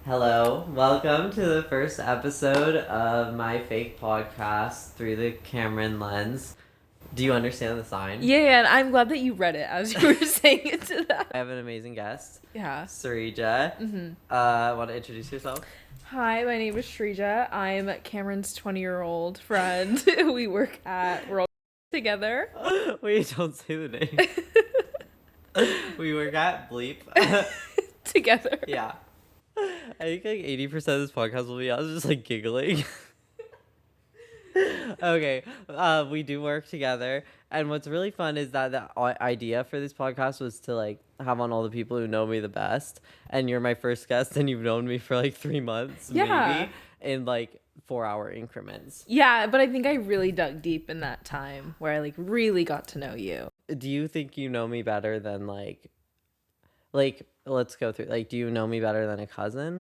Hello, welcome to the first episode of my fake podcast through the Cameron lens. Do you understand the sign? Yeah, and I'm glad that you read it as you were saying it to them. I have an amazing guest. Yeah. Sreeja. Want to introduce yourself? Hi, my name is Sreeja. I'm Cameron's 20-year-old friend. We're all together. Wait, don't say the name. We work at Bleep. Together. Yeah. I think like 80% of this podcast will be us just like giggling. Okay, we do work together, and what's really fun is that the idea for this podcast was to like have on all the people who know me the best, and you're my first guest, and you've known me for like 3 months, maybe, in like 4-hour increments. Yeah, but I think I really dug deep in that time where I like really got to know you. Do you think you know me better than like let's go through, like, do you know me better than a cousin?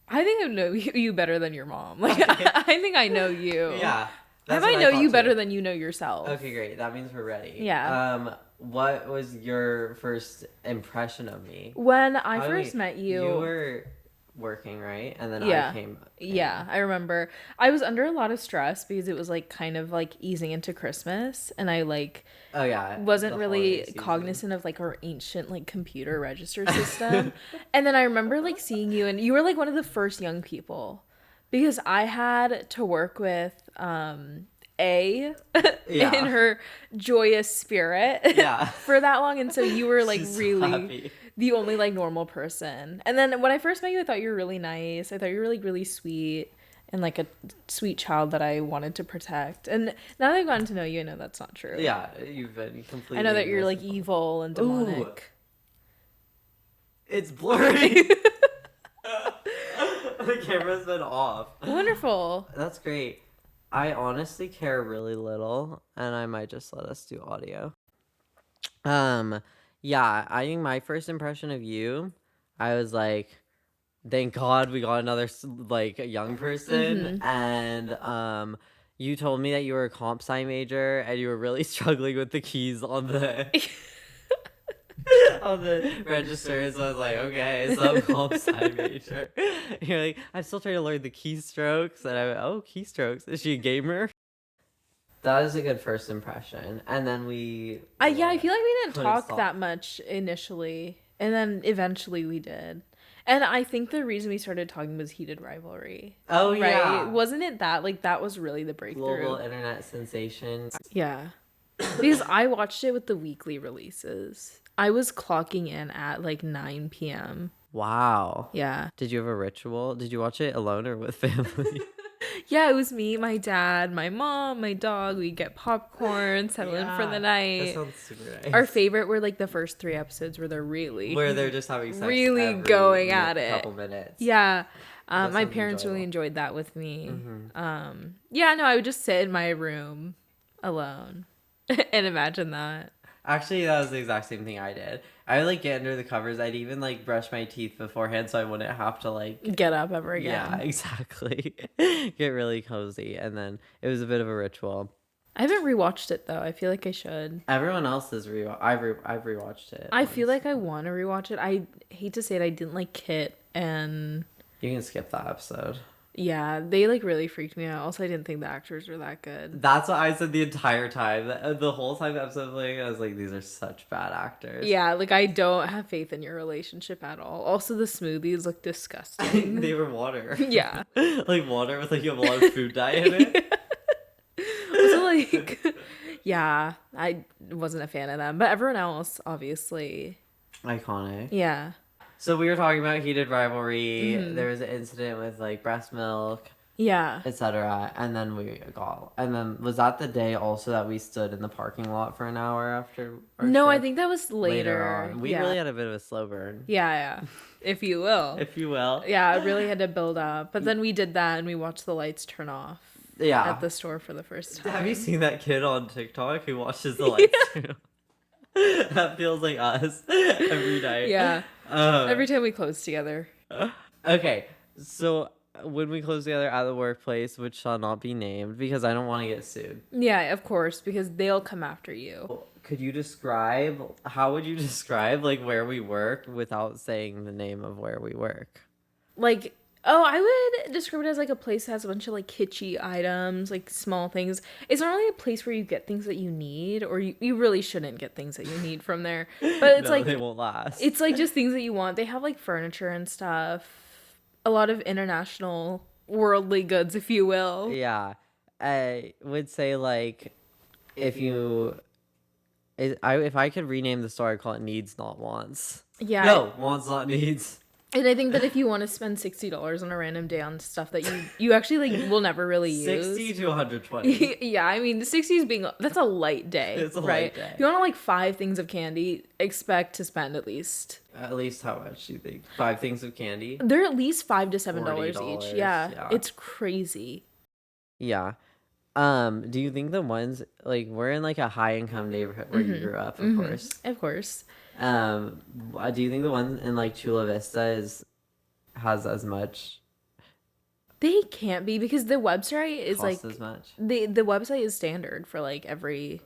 I think I know you better than your mom. Like, I think I know you. Yeah. I might know you better than you know yourself. Okay, great. That means we're ready. Yeah. What was your first impression of me? When I first met you... You were working, right? And then yeah. I came in. Yeah, I remember. I was under a lot of stress because it was like kind of like easing into Christmas, and I like wasn't really cognizant of like our ancient like computer register system. And then I remember like seeing you, and you were like one of the first young people because I had to work with in her joyous spirit for that long, and so you were like She's really happy. The only like normal person. And then when I first met you, I thought you were really nice. I thought you were like really sweet and like a sweet child that I wanted to protect. And now that I've gotten to know you, I know that's not true. Yeah, you've been completely... I know that you're like evil and demonic. Ooh, it's blurry. The camera's been off. Wonderful. That's great. I honestly care really little, and I might just let us do audio. Yeah, I think my first impression of you, I was like, thank God we got another like a young person. And you told me that you were a comp sci major and you were really struggling with the keys on the on the register. So I was like, okay, so I'm comp sci major. You're like, I'm still trying to learn the keystrokes, and I went, oh, keystrokes. Is she a gamer? That was a good first impression. And then we... I feel like we didn't talk that much initially. And then eventually we did. And I think the reason we started talking was heated rivalry. Oh, right? yeah. Wasn't it that? Like, that was really the breakthrough. Global internet sensation. Yeah. Because I watched it with the weekly releases. I was clocking in at like 9 p.m. Wow. Yeah. Did you have a ritual? Did you watch it alone or with family? Yeah, it was me, my dad, my mom, my dog. We'd get popcorn, settle in for the night. That sounds super nice. Our favorite were like the first 3 episodes where they're just having sex really going at it. Couple minutes. Yeah. My parents really enjoyed that with me. I would just sit in my room alone and imagine that. Actually, that was the exact same thing I did. I would like get under the covers. I'd even like brush my teeth beforehand so I wouldn't have to like get up ever again. Yeah, exactly. Get really cozy, and then it was a bit of a ritual. I haven't rewatched it though. I feel like I should. Everyone else has I've rewatched it. I feel like I want to rewatch it. I hate to say it, I didn't like Kit, and you can skip that episode. Yeah, they like really freaked me out. Also, I didn't think the actors were that good. That's what I said the entire time. The whole time the episode was playing, I was like, these are such bad actors. Yeah, like I don't have faith in your relationship at all. Also, the smoothies look disgusting. They were water. Yeah. Like water with like a lot of food dye in it. Also, like, yeah, I wasn't a fan of them. But everyone else, obviously. Iconic. Yeah. So we were talking about heated rivalry. There was an incident with like breast milk, etc. And then was that the day also that we stood in the parking lot for an hour after? No, I think that was later on. We really had a bit of a slow burn. Yeah, if you will. If you will. Yeah, it really had to build up. But then we did that and we watched the lights turn off. Yeah. At the store for the first time. Have you seen that kid on TikTok who watches the lights turn off? That feels like us every night. Yeah. Every time we close together. Okay, so when we close together at the workplace, which shall not be named because I don't want to get sued. Yeah, of course, because they'll come after you. Could you how would you describe like where we work without saying the name of where we work? like, oh, I would describe it as like a place that has a bunch of like kitschy items, like small things. It's not really a place where you get things that you need, or you really shouldn't get things that you need from there. But it's No, like they won't last. It's like just things that you want. They have like furniture and stuff. A lot of international worldly goods, if you will. Yeah. I would say like if I could rename the store, I'd call it Needs Not Wants. Yeah. No, Wants Not Needs. And I think that if you want to spend $60 on a random day on stuff that you actually like will never really use. 60 to 120. Yeah, I mean, the 60s that's a light day. It's a right? light day. If you want like 5 things of candy, expect to spend at least. At least how much do you think? 5 things of candy? They're at least $5 to $7 $40 each. Yeah, it's crazy. Yeah. Do you think the ones like we're in like a high income neighborhood where you grew up, of course. Of course. Do you think the one in like Chula Vista has as much? They can't be because the website is cost like as much. The website is standard for like every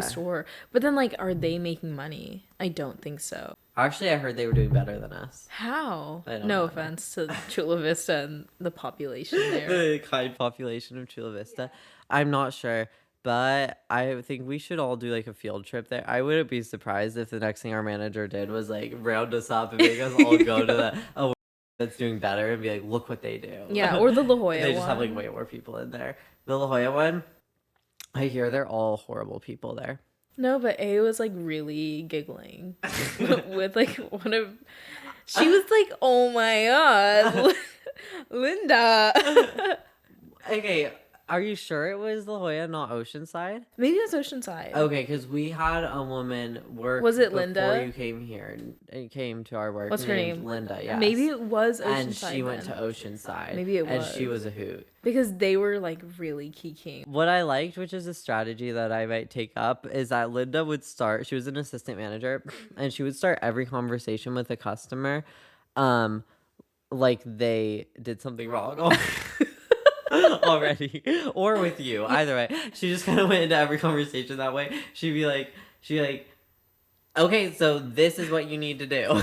store. But then like, are they making money? I don't think so. Actually, I heard they were doing better than us. How? No offense to Chula Vista and the population there. The kind population of Chula Vista. I'm not sure. But I think we should all do like a field trip there. I wouldn't be surprised if the next thing our manager did was like round us up and make us all go to the that's doing better and be like, look what they do. Yeah, or the La Jolla They just have like way more people in there. The La Jolla one, I hear they're all horrible people there. No, but A was like really giggling with like she was like, oh my god, Linda. Okay. Are you sure it was La Jolla, not Oceanside? Maybe it was Oceanside. Okay, because we had a woman work. Was it Linda? Before you came here and came to our work. What's her name? Linda. Yeah. Maybe it was Oceanside. And she went to Oceanside. Maybe it was. And she was a hoot. Because they were like really keying. What I liked, which is a strategy that I might take up, is that Linda would start. She was an assistant manager, and she would start every conversation with a customer, like they did something wrong. Already, or with you, either way. She just kind of went into every conversation that way. She'd be like, okay, so this is what you need to do.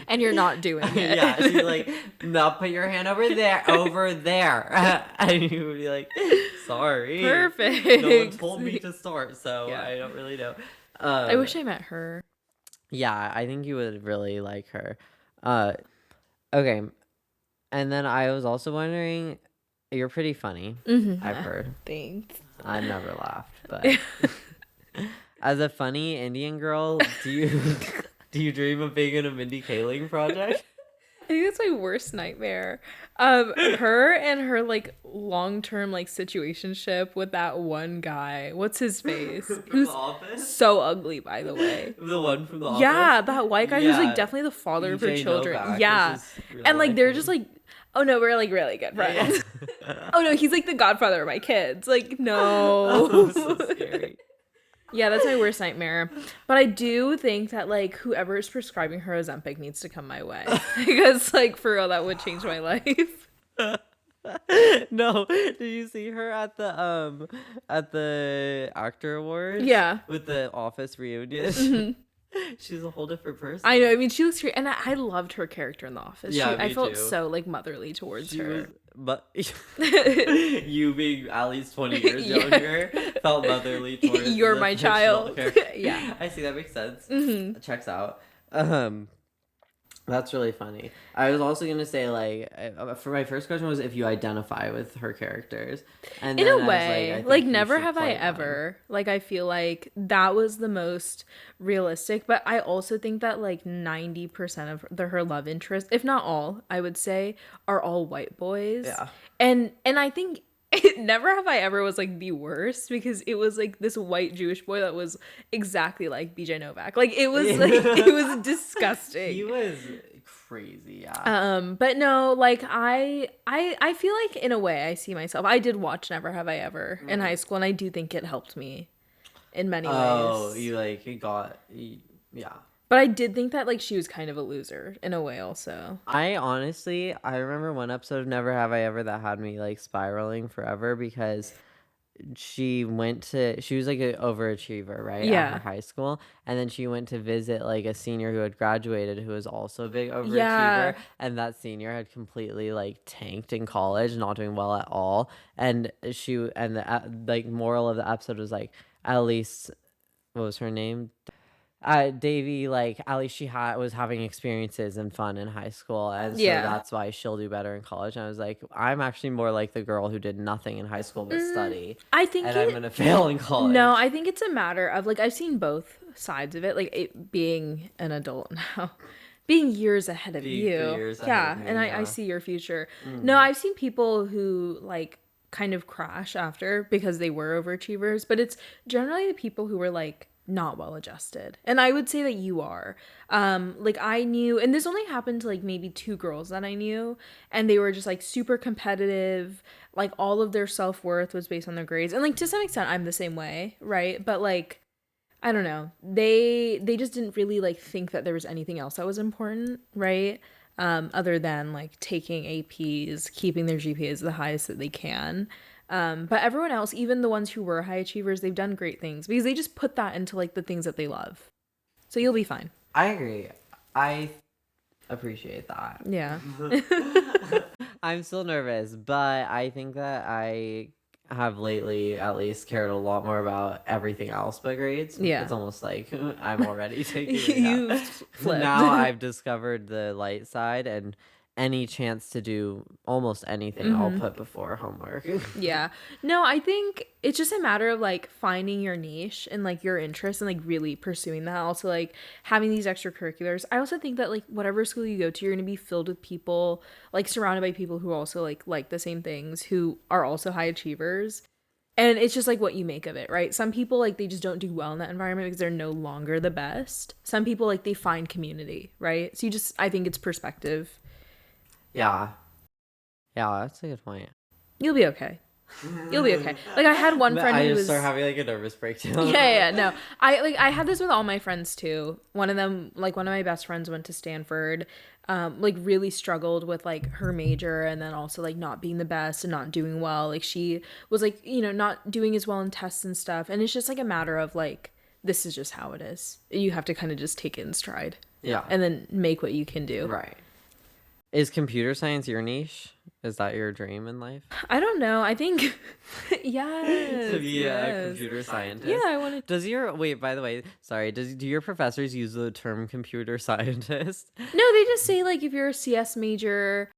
And you're not doing it. Yeah, she's like, now put your hand over there. And you would be like, sorry. Perfect. No one told me to start, so yeah. I don't really know. I wish I met her. Yeah, I think you would really like her. Okay. And then I was also wondering, you're pretty funny. I've heard. Thanks. I've never laughed, but as a funny Indian girl, do you dream of being in a Mindy Kaling project? I think that's my worst nightmare. Her and her like long-term like situationship with that one guy. What's his face? Who's The Office? So ugly, by the way. The one from The Office? Yeah, that white guy who's like definitely the father of her children. Novak, yeah, and like they're just like, oh no, we're like really good friends. Oh no, he's like the godfather of my kids. Like no. Oh, so scary. Yeah, that's my worst nightmare. But I do think that like whoever is prescribing her Ozempic needs to come my way. Because like for real, that would change my life. No, did you see her at the actor awards? Yeah. With the Office reunion. She's a whole different person. I know. I mean, she looks great, and I loved her character in The Office. Yeah, I felt too. so like motherly towards her. But you being at least 20 years younger felt motherly towards you're my child. Yeah, I see, that makes sense. Checks out. That's really funny. I was also gonna say, like, for my first question was if you identify with her characters, and in a way, like never have I ever. One. Like I feel like that was the most realistic, but I also think that like 90% of her love interest, if not all, I would say, are all white boys. Yeah, and I think. Never Have I Ever was like the worst because it was like this white Jewish boy that was exactly like BJ Novak. Like it was like it was disgusting. He was crazy, yeah. But no, like I feel like in a way I see myself. I did watch Never Have I Ever in high school, and I do think it helped me in many ways. Oh, yeah. But I did think that like she was kind of a loser in a way also. I remember one episode of Never Have I Ever that had me like spiraling forever because she was like an overachiever, right? At her high school. And then she went to visit like a senior who had graduated who was also a big overachiever. And that senior had completely like tanked in college, not doing well at all. And the like moral of the episode was like, at least, what was her name? Davy, like, at least she was having experiences and fun in high school, and so that's why she'll do better in college. And I was like, I'm actually more like the girl who did nothing in high school but study. I think I'm gonna fail in college. No, I think it's a matter of like I've seen both sides of it, like it being an adult now. Being years ahead of you. And I see your future. No, I've seen people who like kind of crash after because they were overachievers, but it's generally the people who were like not well adjusted. And I would say that you are. Like I knew, and this only happened to like maybe 2 girls that I knew, and they were just like super competitive. Like all of their self-worth was based on their grades. And like to some extent I'm the same way, right? But like I don't know. They just didn't really like think that there was anything else that was important, right? Other than like taking APs, keeping their GPAs the highest that they can. But everyone else, even the ones who were high achievers, they've done great things because they just put that into like the things that they love. So you'll be fine. I agree. I appreciate that. Yeah. I'm still nervous, but I think that I have lately at least cared a lot more about everything else but grades. Yeah. It's almost like I'm already taking it out. Now I've discovered the light side, and any chance to do almost anything I'll put before homework. Yeah. No, I think it's just a matter of like finding your niche and like your interest and like really pursuing that. Also like having these extracurriculars. I also think that like whatever school you go to, you're going to be filled with people, like surrounded by people who also like the same things, who are also high achievers. And it's just like what you make of it, right? Some people like they just don't do well in that environment because they're no longer the best. Some people like they find community, right? So I think it's perspective. Yeah, that's a good point. You'll be okay. You'll be okay. Like I had one friend who was start having like a nervous breakdown. Yeah. No, I had this with all my friends too. One of them, like one of my best friends, went to Stanford. Like really struggled with like her major, and then also like not being the best and not doing well. Like she was like not doing as well in tests and stuff. And it's just like a matter of like this is just how it is. You have to kind of just take it in stride. Yeah. And then make what you can do. Right. Is computer science your niche? Is that your dream in life? I don't know. I think, yes. To be a computer scientist. Yeah, I want to. Wait, by the way, sorry, do your professors use the term computer scientist? No, they just say like if you're a CS major.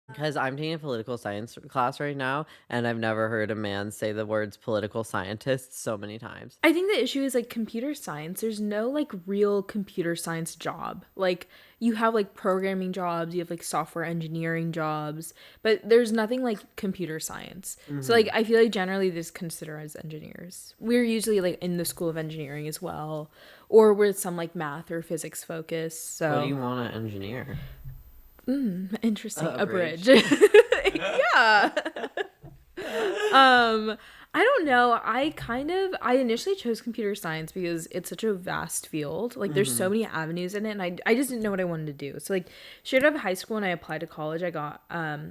Because I'm taking a political science class right now, and I've never heard a man say the words political scientist so many times. I think the issue is like computer science. There's no like real computer science job. Like you have like programming jobs, you have like software engineering jobs, but there's nothing like computer science. So like I feel like generally this consider as engineers. We're usually like in the school of engineering as well, or with some like math or physics focus. So what do you want to engineer? Interesting. A bridge. Yeah. I don't know. I initially chose computer science because it's such a vast field. Like there's so many avenues in it, and I just didn't know what I wanted to do. So like straight out of high school when I applied to college, I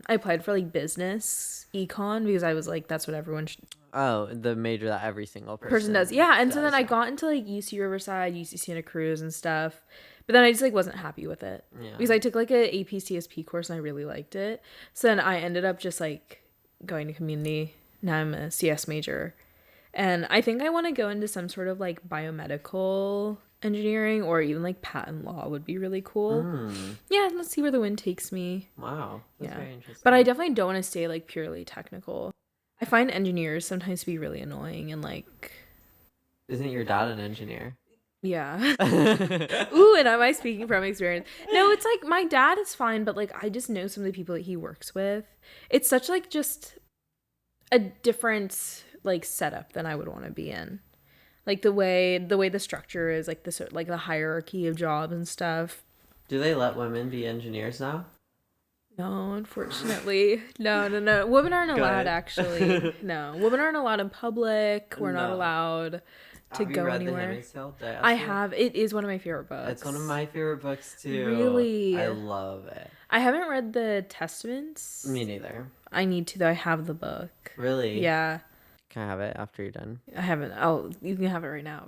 applied for like business econ because I was like that's what everyone should. Oh, the major that every single person does. Yeah, and so then I got into like UC Riverside, UC Santa Cruz and stuff. But then I just like wasn't happy with it because I took like a AP CSP course and I really liked it. So then I ended up just like going to community. Now I'm a CS major, and I think I want to go into some sort of like biomedical engineering or even like patent law would be really cool. Yeah, let's see where the wind takes me. Wow, that's very interesting. But I definitely don't want to stay like purely technical. I find engineers sometimes to be really annoying and like. Isn't your dad an engineer? Yeah. Ooh, and am I speaking from experience? No, it's like my dad is fine, but like I just know some of the people that he works with. It's such like just a different like setup than I would want to be in. Like the way the structure is, like the hierarchy of jobs and stuff. Do they let women be engineers now? No, unfortunately. No. Women aren't allowed actually. No. Women aren't allowed in public. We're not allowed to go anywhere. I have. It is one of my favorite books. It's one of my favorite books too. Really? I love it. I haven't read the Testaments. Me neither. I need to though. I have the book. Really? Yeah. Can I have it after you're done? I haven't. You can have it right now.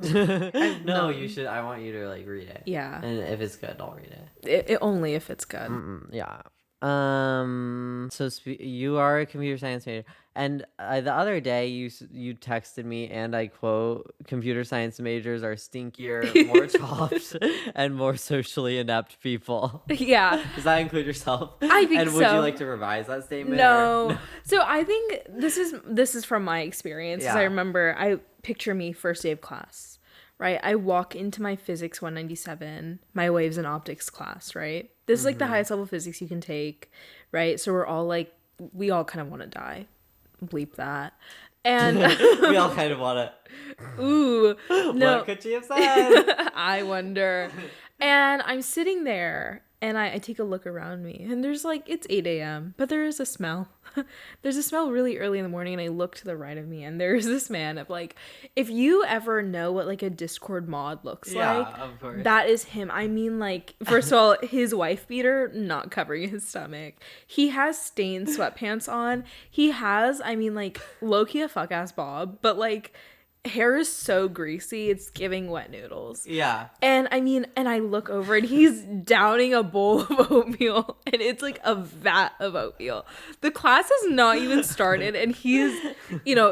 No, you should. I want you to like read it. Yeah. And if it's good, I'll read it only if it's good. Yeah. So you are a computer science major, and the other day you texted me, and I quote, "Computer science majors are stinkier, more chopped, and more socially inept people." Yeah. Does that include yourself? I think so. And would you like to revise that statement? No. So I think this is from my experience. Yeah. I remember, I picture me first day of class. Right, I walk into my physics 197, my waves and optics class, right? This is like the highest level physics you can take, right? So we're all like, we all kind of want to die. Bleep that. And we all kind of want to. Ooh, no. What could she have said? I wonder. And I'm sitting there, and I take a look around me, and there's like, it's 8 a.m., but there is a smell. There's a smell really early in the morning, and I look to the right of me, and there's this man of like, if you ever know what like a Discord mod looks like, of course. That is him. I mean, like, first of all, his wife beater not covering his stomach. He has stained sweatpants on. He has, I mean, like, low-key a fuck-ass bob, but like, hair is so greasy, it's giving wet noodles. Yeah. And I mean, and I look over and he's downing a bowl of oatmeal, and it's like a vat of oatmeal. The class has not even started, and he's,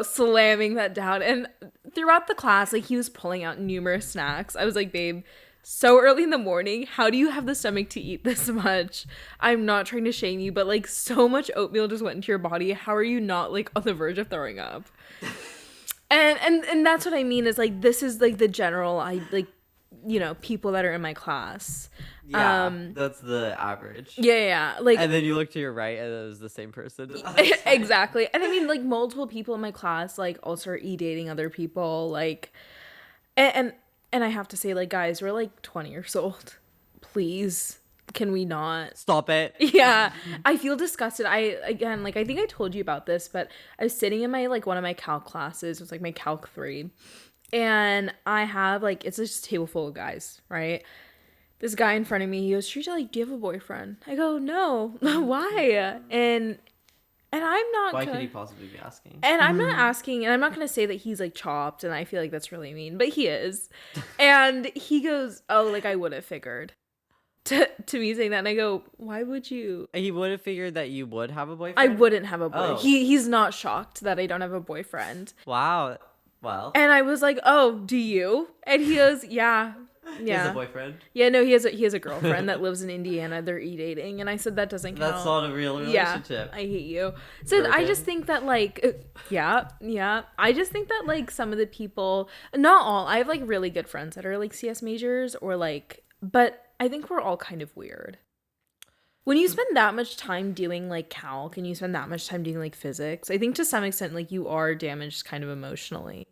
slamming that down. And throughout the class, like, he was pulling out numerous snacks. I was like, babe, so early in the morning, how do you have the stomach to eat this much? I'm not trying to shame you, but like, so much oatmeal just went into your body. How are you not like on the verge of throwing up? And that's what I mean, is like, this is like the general, people that are in my class. Yeah, that's the average. Yeah. Like, and then you look to your right, and it was the same person. Exactly. And I mean, like, multiple people in my class, like, also are dating other people, like, and I have to say, like, guys, we're like 20 years old. Please. Can we not stop it? Yeah, I feel disgusted. I think I told you about this, but I was sitting in my like one of my calc classes. It was like my calc 3, and I have like, it's just a table full of guys, right? This guy in front of me, he goes, "Sreeja, like, do you have a boyfriend?" I go, "No." Why? And I'm not. Why could he possibly be asking? And I'm not asking, and I'm not gonna say that he's like chopped, and I feel like that's really mean, but he is. And he goes, "Oh, like, I would have figured." To me saying that, and I go, why would you? He would have figured that you would have a boyfriend? I wouldn't have a boyfriend. Oh. He's not shocked that I don't have a boyfriend. Wow. Well. And I was like, oh, do you? And he goes, yeah. He has a boyfriend? Yeah, no, he has a girlfriend that lives in Indiana. They're e-dating, and I said that doesn't count. That's not a real relationship. Yeah, I hate you. So I just think that like, yeah. I just think that like some of the people, not all, I have like really good friends that are like CS majors or like, but I think we're all kind of weird. When you spend that much time doing like calc and you spend that much time doing like physics, I think to some extent like you are damaged kind of emotionally.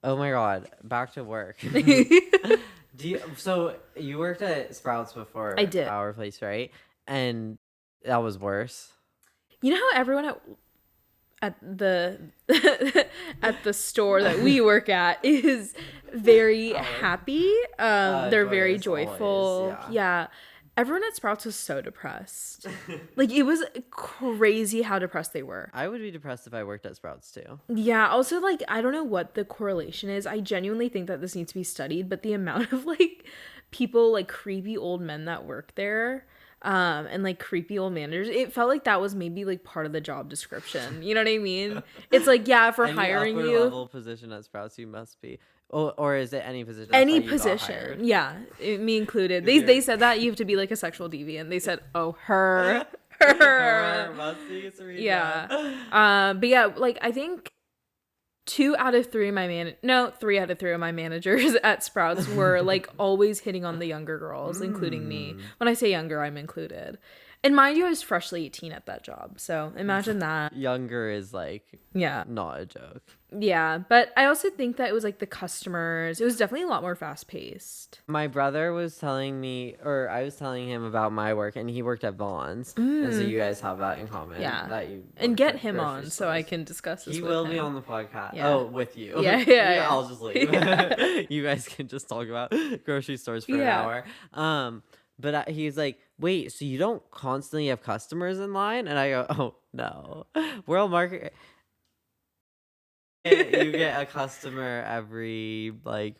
Oh my God, back to work. So you worked at Sprouts before? I did. Our place, right? And that was worse. You know how everyone at the at the store that we work at is very happy. They're very joyful. Always, yeah. Everyone at Sprouts was so depressed. Like, it was crazy how depressed they were. I would be depressed if I worked at Sprouts too. Yeah. Also, like, I don't know what the correlation is. I genuinely think that this needs to be studied, but the amount of like people, like creepy old men that work there, and like creepy old managers, it felt like that was maybe like part of the job description. You know what I mean? It's like, yeah, if we're hiring you, level position at Sprouts, you must be. Or is it any position? Any position, yeah, me included. They said that you have to be like a sexual deviant. They said, oh, her must be Sreeja. Yeah, but yeah, like I think 3 out of 3 of my managers at Sprouts were like always hitting on the younger girls, including me. When I say younger, I'm included. And mind you, I was freshly 18 at that job, so imagine that. Younger is like, yeah, not a joke. Yeah, but I also think that it was like the customers. It was definitely a lot more fast paced. My brother was telling me, or I was telling him about my work, and he worked at Vaughn's. And so you guys have that in common. Yeah. That you and get him on so I can discuss this. He with will him. Be on the podcast. Yeah. Oh, with you. Yeah. I'll just leave. Yeah. You guys can just talk about grocery stores for an hour. But he's like, wait, so you don't constantly have customers in line? And I go, oh, no. World Market. You get a customer every like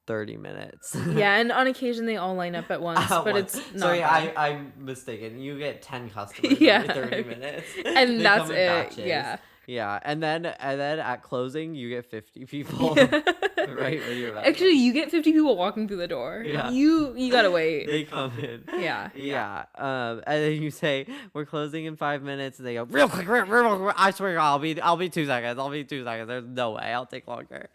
30 minutes. Yeah, and on occasion they all line up at once, but it's not. Sorry, I'm mistaken. You get 10 customers every 30 minutes. And that's it. Yeah. Yeah, and then at closing you get 50 people. Right when you're actually you get 50 people walking through the door. Yeah. You gotta wait. They come in. Yeah. Yeah. And then you say we're closing in 5 minutes, and they go real quick, real quick. I swear I'll be 2 seconds. I'll be 2 seconds. There's no way I'll take longer.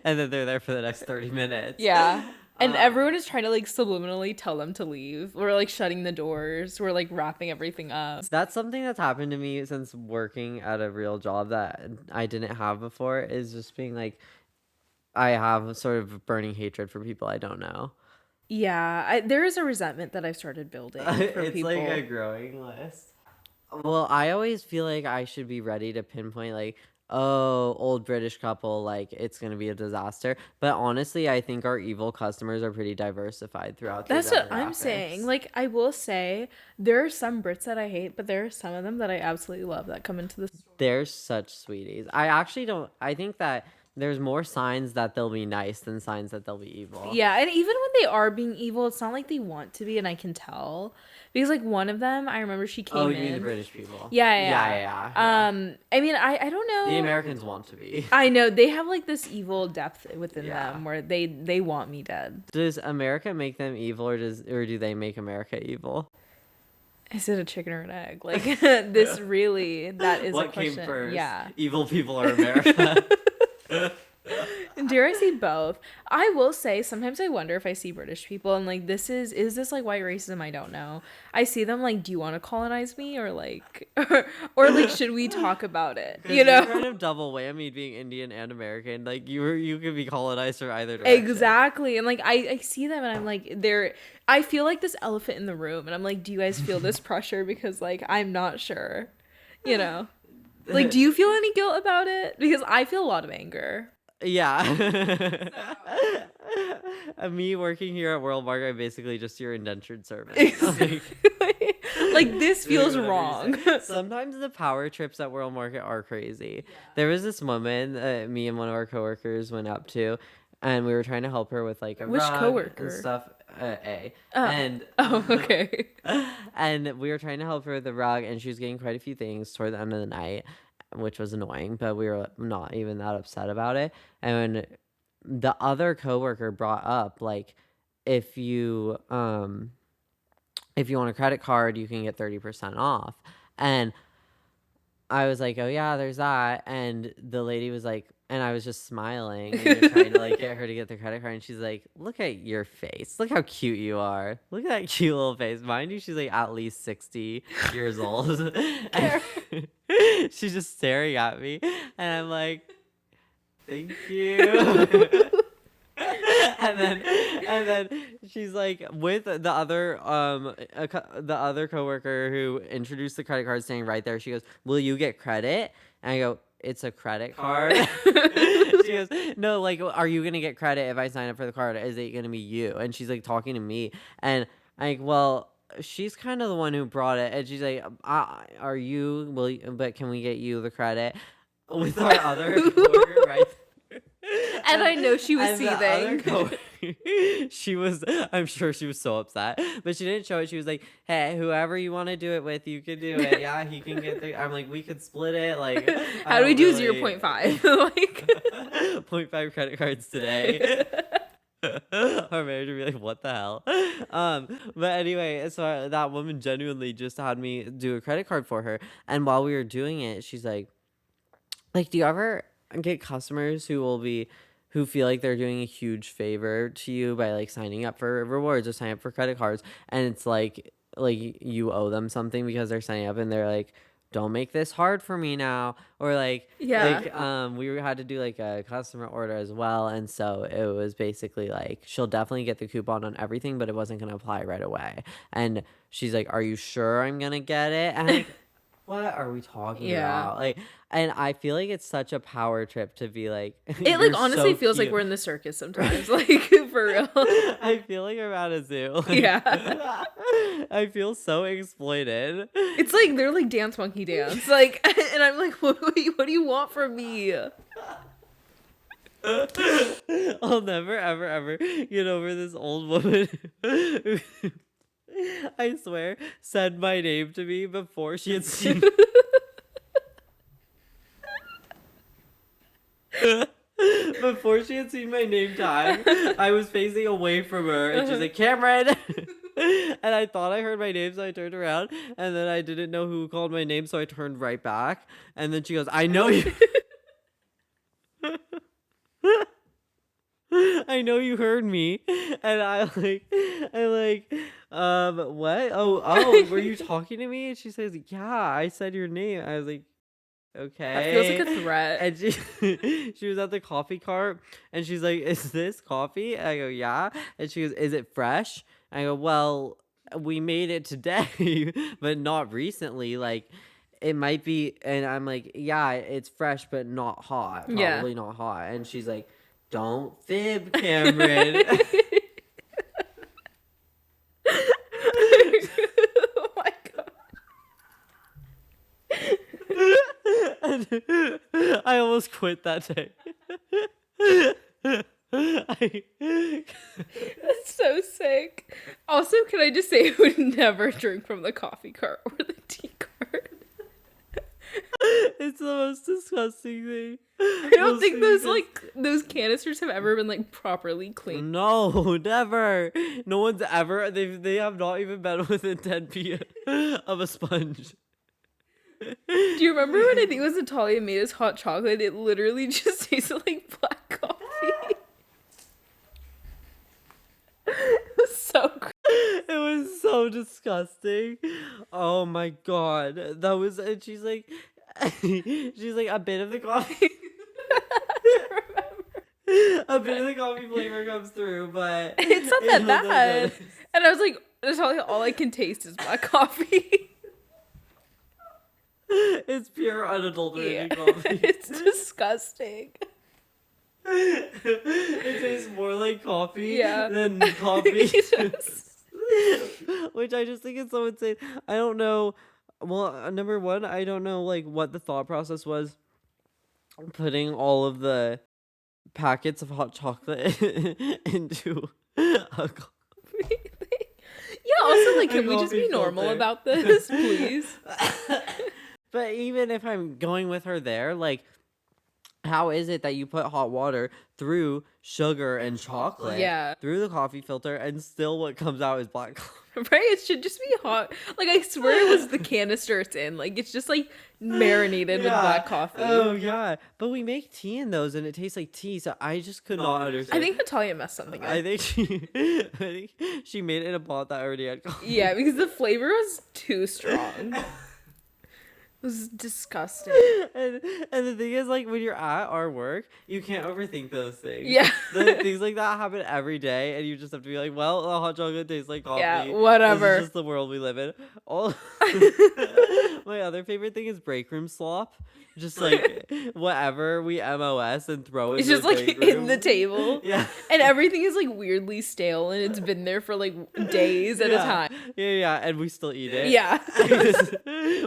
And then they're there for the next 30 minutes. Yeah. And everyone is trying to like subliminally tell them to leave. We're like shutting the doors. We're like wrapping everything up. That's something that's happened to me since working at a real job that I didn't have before, is just being like, I have sort of burning hatred for people I don't know. Yeah, there is a resentment that I've started building for it's people. Like a growing list. Well, I always feel like I should be ready to pinpoint like, oh, old British couple, like it's gonna be a disaster. But honestly, I think our evil customers are pretty diversified throughout. That's what I'm saying. Like, I will say there are some Brits that I hate, but there are some of them that I absolutely love that come into the store. They're such sweeties. I actually don't. I think that there's more signs that they'll be nice than signs that they'll be evil. Yeah, and even when they are being evil, it's not like they want to be, and I can tell. Because, like, one of them, I remember she came in. Oh, you mean the British people? Yeah. I mean, I don't know. The Americans want to be. I know. They have, like, this evil depth within them where they want me dead. Does America make them evil, or do they make America evil? Is it a chicken or an egg? Like, this really, that is what a question. Came first? Yeah. Evil people or America? Dare I see both? I will say sometimes I wonder if I see British people and like is this like white racism? I don't know. I see them like, do you want to colonize me, or like or like should we talk about it? You know, you're kind of double whammy being Indian and American. Like you could be colonized from either direction. Exactly. And like I see them and I'm like I feel like this elephant in the room, and I'm like, do you guys feel this pressure? Because like I'm not sure, you know. Like, do you feel any guilt about it? Because I feel a lot of anger. Yeah. Me working here at World Market, I'm basically just your indentured servant. Like this feels wrong. Sometimes the power trips at World Market are crazy. Yeah. There was this woman me and one of our coworkers went up to, and we were trying to help her with like a which rug coworker and stuff. A. Oh. And okay. And we were trying to help her with the rug, and she was getting quite a few things toward the end of the night, which was annoying, but we were not even that upset about it. And when the other coworker brought up like, if you want a credit card, you can get 30% off. And I was like, oh yeah, there's that. And the lady was like, and I was just smiling and trying to like get her to get the credit card, and she's like, look at your face, look how cute you are, look at that cute little face. Mind you, she's like at least 60 years old. And she's just staring at me, and I'm like, thank you. and then she's like with the other coworker who introduced the credit card, standing right there. She goes, will you get credit? And I go, it's a credit card. She goes, no, like, are you gonna get credit if I sign up for the card? Is it gonna be you? And she's like talking to me, and I'm like, well, she's kind of the one who brought it, and she's like, are you, but can we get you the credit? With our other coworker, right? And I know she was seething. I'm sure she was so upset, but she didn't show it. She was like, hey, whoever you want to do it with, you can do it. Yeah, he can get I'm like, we could split it. Like, how do we do 0.5? Like 0.5 credit cards today. Our manager would be like, what the hell? But anyway, so that woman genuinely just had me do a credit card for her. And while we were doing it, she's like, do you ever get customers who feel like they're doing a huge favor to you by like signing up for rewards or signing up for credit cards, and it's like you owe them something because they're signing up, and they're like, don't make this hard for me now, or like we had to do like a customer order as well, and so it was basically like, she'll definitely get the coupon on everything, but it wasn't going to apply right away. And she's like, are you sure I'm gonna get it? And I'm like, what are we talking about? Like, and I feel like it's such a power trip to be like, it like honestly so feels like we're in the circus sometimes. Like, for real. I feel like I'm at a zoo. Yeah. I feel so exploited. It's like they're like dance monkey dance. Like, and I'm like, what do you want from me? I'll never ever ever get over this old woman who, I swear, said my name to me before she had seen before she had seen my name tag. I was facing away from her and she's like, Cameron. And I thought I heard my name, so I turned around, and then I didn't know who called my name, so I turned right back, and then she goes, I know you. I know you heard me. And I'm like, what? Oh, were you talking to me? And she says, yeah, I said your name. I was like, okay. That feels like a threat. And she was at the coffee cart, and she's like, is this coffee? And I go, yeah. And she goes, is it fresh? And I go, well, we made it today, but not recently. Like, it might be. And I'm like, yeah, it's fresh, but not hot. Probably not hot. And she's like, don't fib, Cameron. Oh my god. I almost quit that day. That's so sick. Also, can I just say I would never drink from the coffee cart or the tea cart. It's the most disgusting thing. I don't think those canisters have ever been like properly cleaned. No, never. No one's ever. They have not even been within 10 feet of a sponge. Do you remember when I think it was Natalia made us hot chocolate? It literally just tasted like black coffee. It was so gross. It was so disgusting. Oh my god. That was, and she's like a bit of the coffee. A bit of the coffee flavor comes through, but it's not that bad. And I was like, Natalia, all I can taste is black coffee. It's pure unadulterated coffee. It's disgusting. It tastes more like coffee than coffee. Which I just think is so insane. I don't know. Well, number one, I don't know like what the thought process was putting all of the packets of hot chocolate into a coffee. Yeah, also like, can we just be normal about this, please? But even if I'm going with her there, like, how is it that you put hot water through sugar and chocolate through the coffee filter, and still what comes out is black coffee? Right? It should just be hot. Like, I swear it was the canister it's in. Like, it's just like marinated with black coffee. Oh yeah, but we make tea in those, and it tastes like tea. So I just could not understand. I think Natalia messed something up. I think she made it in a pot that already had coffee. Yeah, because the flavor was too strong. It was disgusting. And the thing is, like, when you're at our work, you can't overthink those things. Yeah. Things like that happen every day, and you just have to be like, well, the hot chocolate tastes like coffee. Yeah, whatever. This is just the world we live in. My other favorite thing is break room slop. Just like whatever we MOS and throw it. It's just like in the table. Yeah. And everything is like weirdly stale, and it's been there for like days at a time. Yeah, and we still eat it. Yeah.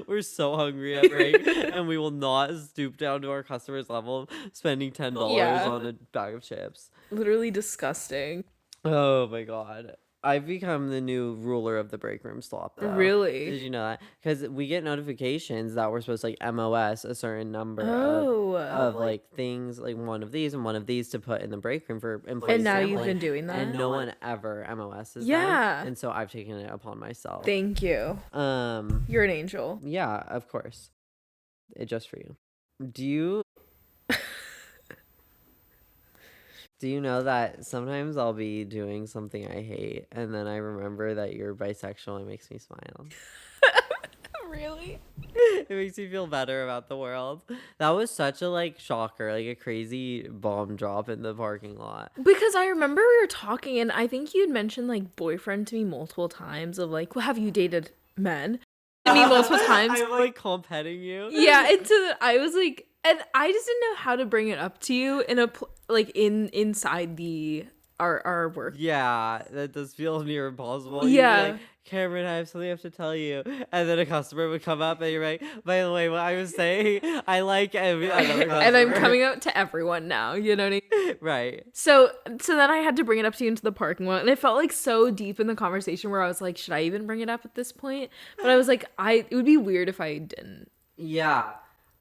We're so hungry at break, and we will not stoop down to our customers' level of spending $10 on a bag of chips. Literally disgusting. Oh my god. I've become the new ruler of the break room slop, though. Really? Did you know that? Because we get notifications that we're supposed to like MOS a certain number of like things, like one of these and one of these to put in the break room for employees. And now you've been doing that? And no one ever MOSs them. And so I've taken it upon myself. Thank you. You're an angel. Yeah, of course. Just for you. Do you know that sometimes I'll be doing something I hate, and then I remember that you're bisexual, and it makes me smile. Really? It makes me feel better about the world. That was such a like shocker, like a crazy bomb drop in the parking lot. Because I remember we were talking, and I think you'd mentioned like boyfriend to me multiple times of like, well, have you dated men? me multiple times. I'm like competing you. Yeah, and so I was like, and I just didn't know how to bring it up to you in a like inside the our work. Yeah, that does feel near impossible. Yeah. You'd be like, Cameron, I have something I have to tell you. And then a customer would come up and you're like, by the way, what I was saying, I like another customer. And I'm coming out to everyone now, you know what I mean? Right. So then I had to bring it up to you into the parking lot, and it felt like so deep in the conversation where I was like, should I even bring it up at this point? But I was like, it would be weird if I didn't. Yeah.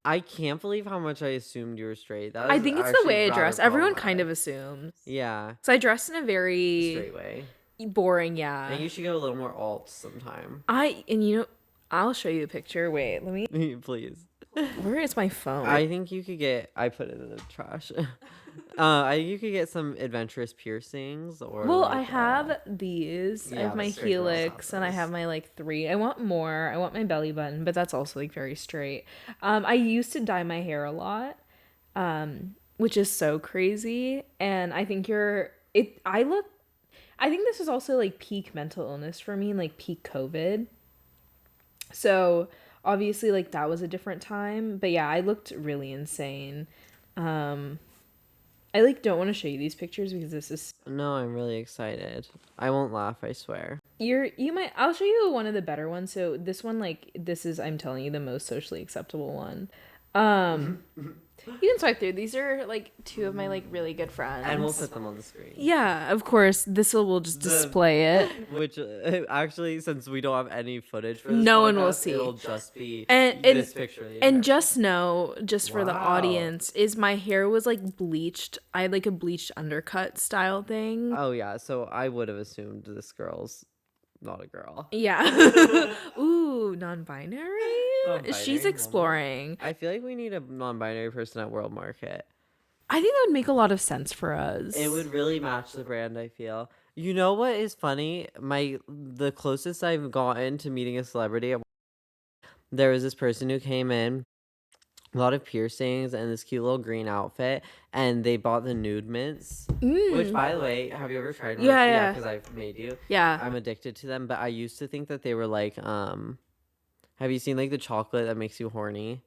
I can't believe how much I assumed you were straight. I think it's the way I dress. Everyone kind of assumes. Yeah. So I dress in a very straight way. Boring, yeah. And you should go a little more alt sometime. I'll show you a picture. Wait, let me. Please. Where is my phone? I think you could get. I put it in the trash. I think you could get some adventurous piercings or. Well, I have these. I have my helix, and I have my like 3. I want more. I want my belly button, but that's also like very straight. I used to dye my hair a lot, which is so crazy. And I think I think this was also like peak mental illness for me, like peak COVID. So obviously like that was a different time, but yeah, I looked really insane. I like don't want to show you these pictures because this is. No, I'm really excited. I won't laugh, I swear. I'll show you one of the better ones. So this one, like, this is, I'm telling you, the most socially acceptable one. You can swipe through. These are like 2 of my like really good friends. And we'll put them on the screen. Yeah, of course. We'll just display it. Which actually, since we don't have any footage for this no podcast, one will see. It'll just be this picture. And just know, for the audience, is my hair was like bleached. I had like a bleached undercut style thing. Oh yeah, so I would have assumed this girl's not a girl. Yeah. Ooh, non-binary? She's exploring. I feel like we need a non-binary person at World Market. I think that would make a lot of sense for us. It would really match the brand, I feel. You know what is funny? The closest I've gotten to meeting a celebrity, there was this person who came in, a lot of piercings and this cute little green outfit, and they bought the nude mints. Which, by the way, have you ever tried one? Yeah. Because I've made you. Yeah. I'm addicted to them, but I used to think that they were like, have you seen like the chocolate that makes you horny?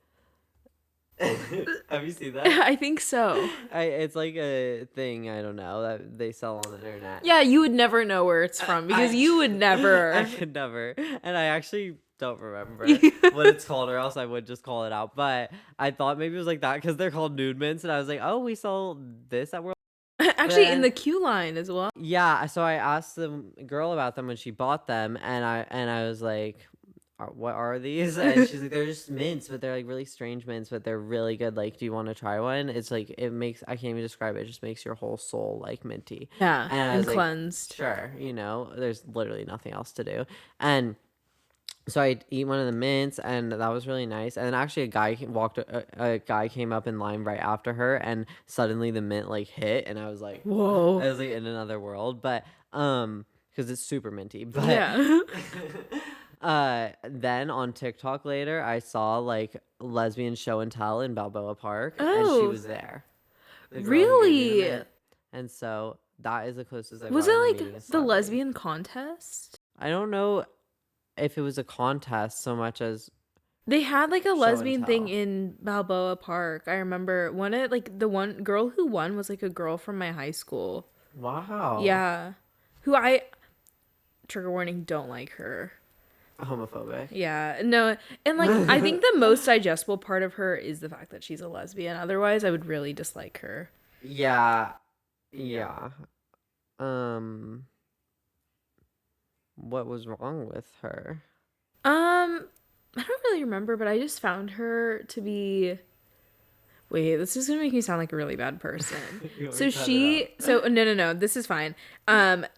Have you seen that? I think so. It's like a thing, I don't know, that they sell on the internet. Yeah, you would never know where it's from because you would never. I could never. And I actually don't remember what it's called, or else I would just call it out. But I thought maybe it was like that because they're called nude mints, and I was like, oh, we sell this at World. Actually, in the Q line as well. Yeah, so I asked the girl about them when she bought them, and I was like, what are these? And she's like, they're just mints, but they're like really strange mints, but they're really good. Like, do you want to try one? It's like, I can't even describe it. It just makes your whole soul like minty. Yeah, and like, cleansed. Sure, there's literally nothing else to do. And so I eat one of the mints, and that was really nice. And then actually a guy came up in line right after her, and suddenly the mint like hit, and I was like, whoa. I was like in another world, but because it's super minty. But yeah. Then on TikTok later, I saw like lesbian show and tell in Balboa Park, and she was there. Really? And so that is the closest I've Was it like the lesbian contest? I don't know if it was a contest so much as they had like a lesbian thing in Balboa Park. I remember the one girl who won was like a girl from my high school. Wow. Yeah. Who I, trigger warning, don't like her. Homophobic. Yeah. No. And like, I think the most digestible part of her is the fact that she's a lesbian. Otherwise, I would really dislike her. Yeah. What was wrong with her? I don't really remember, but I just found her to be. Wait, this is gonna make me sound like a really bad person. No, this is fine.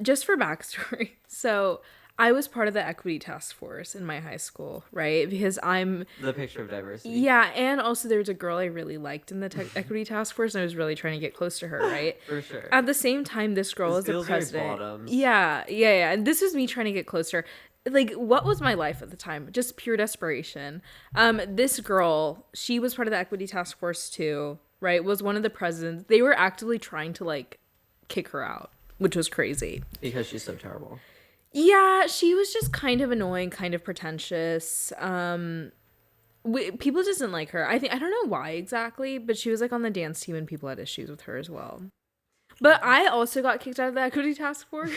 Just for backstory. So I was part of the equity task force in my high school, right? Because I'm the picture of diversity. Yeah, and also there was a girl I really liked in the equity task force, and I was really trying to get close to her, right? For sure. At the same time, this girl is the president. Yeah. And this was me trying to get closer. Like, what was my life at the time? Just pure desperation. This girl, she was part of the equity task force too, right? Was one of the presidents. They were actively trying to like kick her out, which was crazy. Because she's so terrible. Yeah, she was just kind of annoying, kind of pretentious. People just didn't like her. I don't know why exactly, but she was like on the dance team and people had issues with her as well. But I also got kicked out of the equity task force.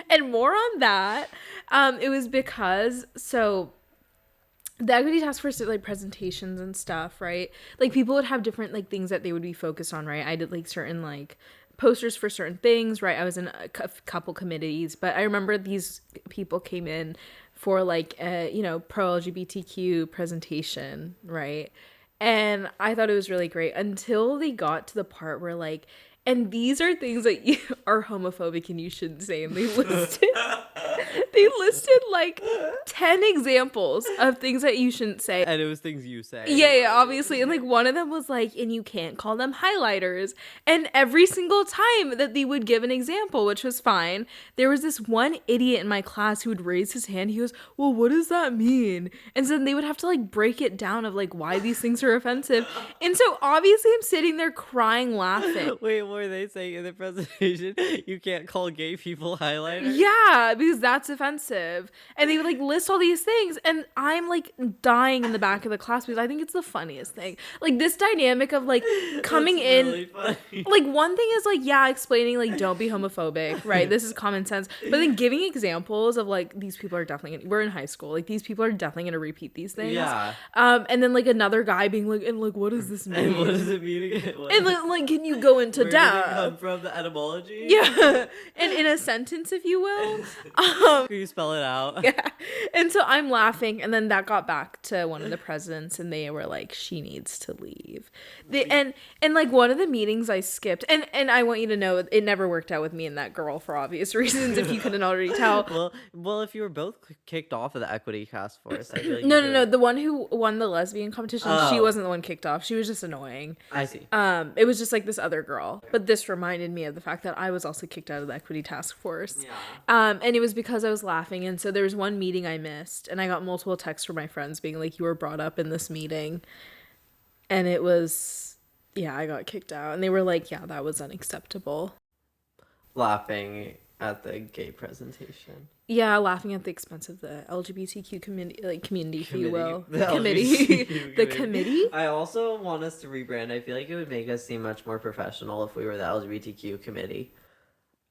And more on that. It was because the equity task force did like presentations and stuff, right? Like people would have different like things that they would be focused on, right? I did like certain like posters for certain things, right? I was in a couple committees, but I remember these people came in for like a, pro LGBTQ presentation, right? And I thought it was really great until they got to the part where like, and these are things that you are homophobic and you shouldn't say, and they listed like 10 examples of things that you shouldn't say. And it was things you say. Yeah, obviously. And like one of them was like, and you can't call them highlighters. And every single time that they would give an example, which was fine, there was this one idiot in my class who would raise his hand. He goes, well, what does that mean? And so then they would have to like break it down of like why these things are offensive. And so obviously I'm sitting there crying, laughing. Wait, what were they saying in the presentation? You can't call gay people highlighters? Yeah, because that's offensive. And they would like list all these things, and I'm like dying in the back of the class because I think it's the funniest thing. Like this dynamic of like coming in, really funny. Like one thing is like, yeah, explaining like don't be homophobic, right? This is common sense. But then giving examples of like these people are definitely we're in high school, like these people are definitely gonna repeat these things. Yeah. And then like another guy being like, and like, what does this mean? And what does it mean again? And like, can you go into depth? Where did it come from? The etymology? Yeah. And in a sentence, if you will. Can you spell it out? Yeah. And so I'm laughing, and then that got back to one of the presidents, and they were like, she needs to leave. And like one of the meetings I skipped, and I want you to know it never worked out with me and that girl for obvious reasons, if you couldn't already tell. Well, if you were both kicked off of the equity task force, I feel like no, the one who won the lesbian competition, she wasn't the one kicked off. She was just annoying. I see. It was just like this other girl, but this reminded me of the fact that I was also kicked out of the equity task force. Yeah. And it was because I was laughing, and so there was one meeting I missed, and I got multiple texts from my friends being like, you were brought up in this meeting, and it was, yeah, I got kicked out, and they were like, yeah, that was unacceptable. Laughing at the gay presentation. Yeah, laughing at the expense of the LGBTQ community, if you will. The committee. The committee? I also want us to rebrand. I feel like it would make us seem much more professional if we were the LGBTQ committee.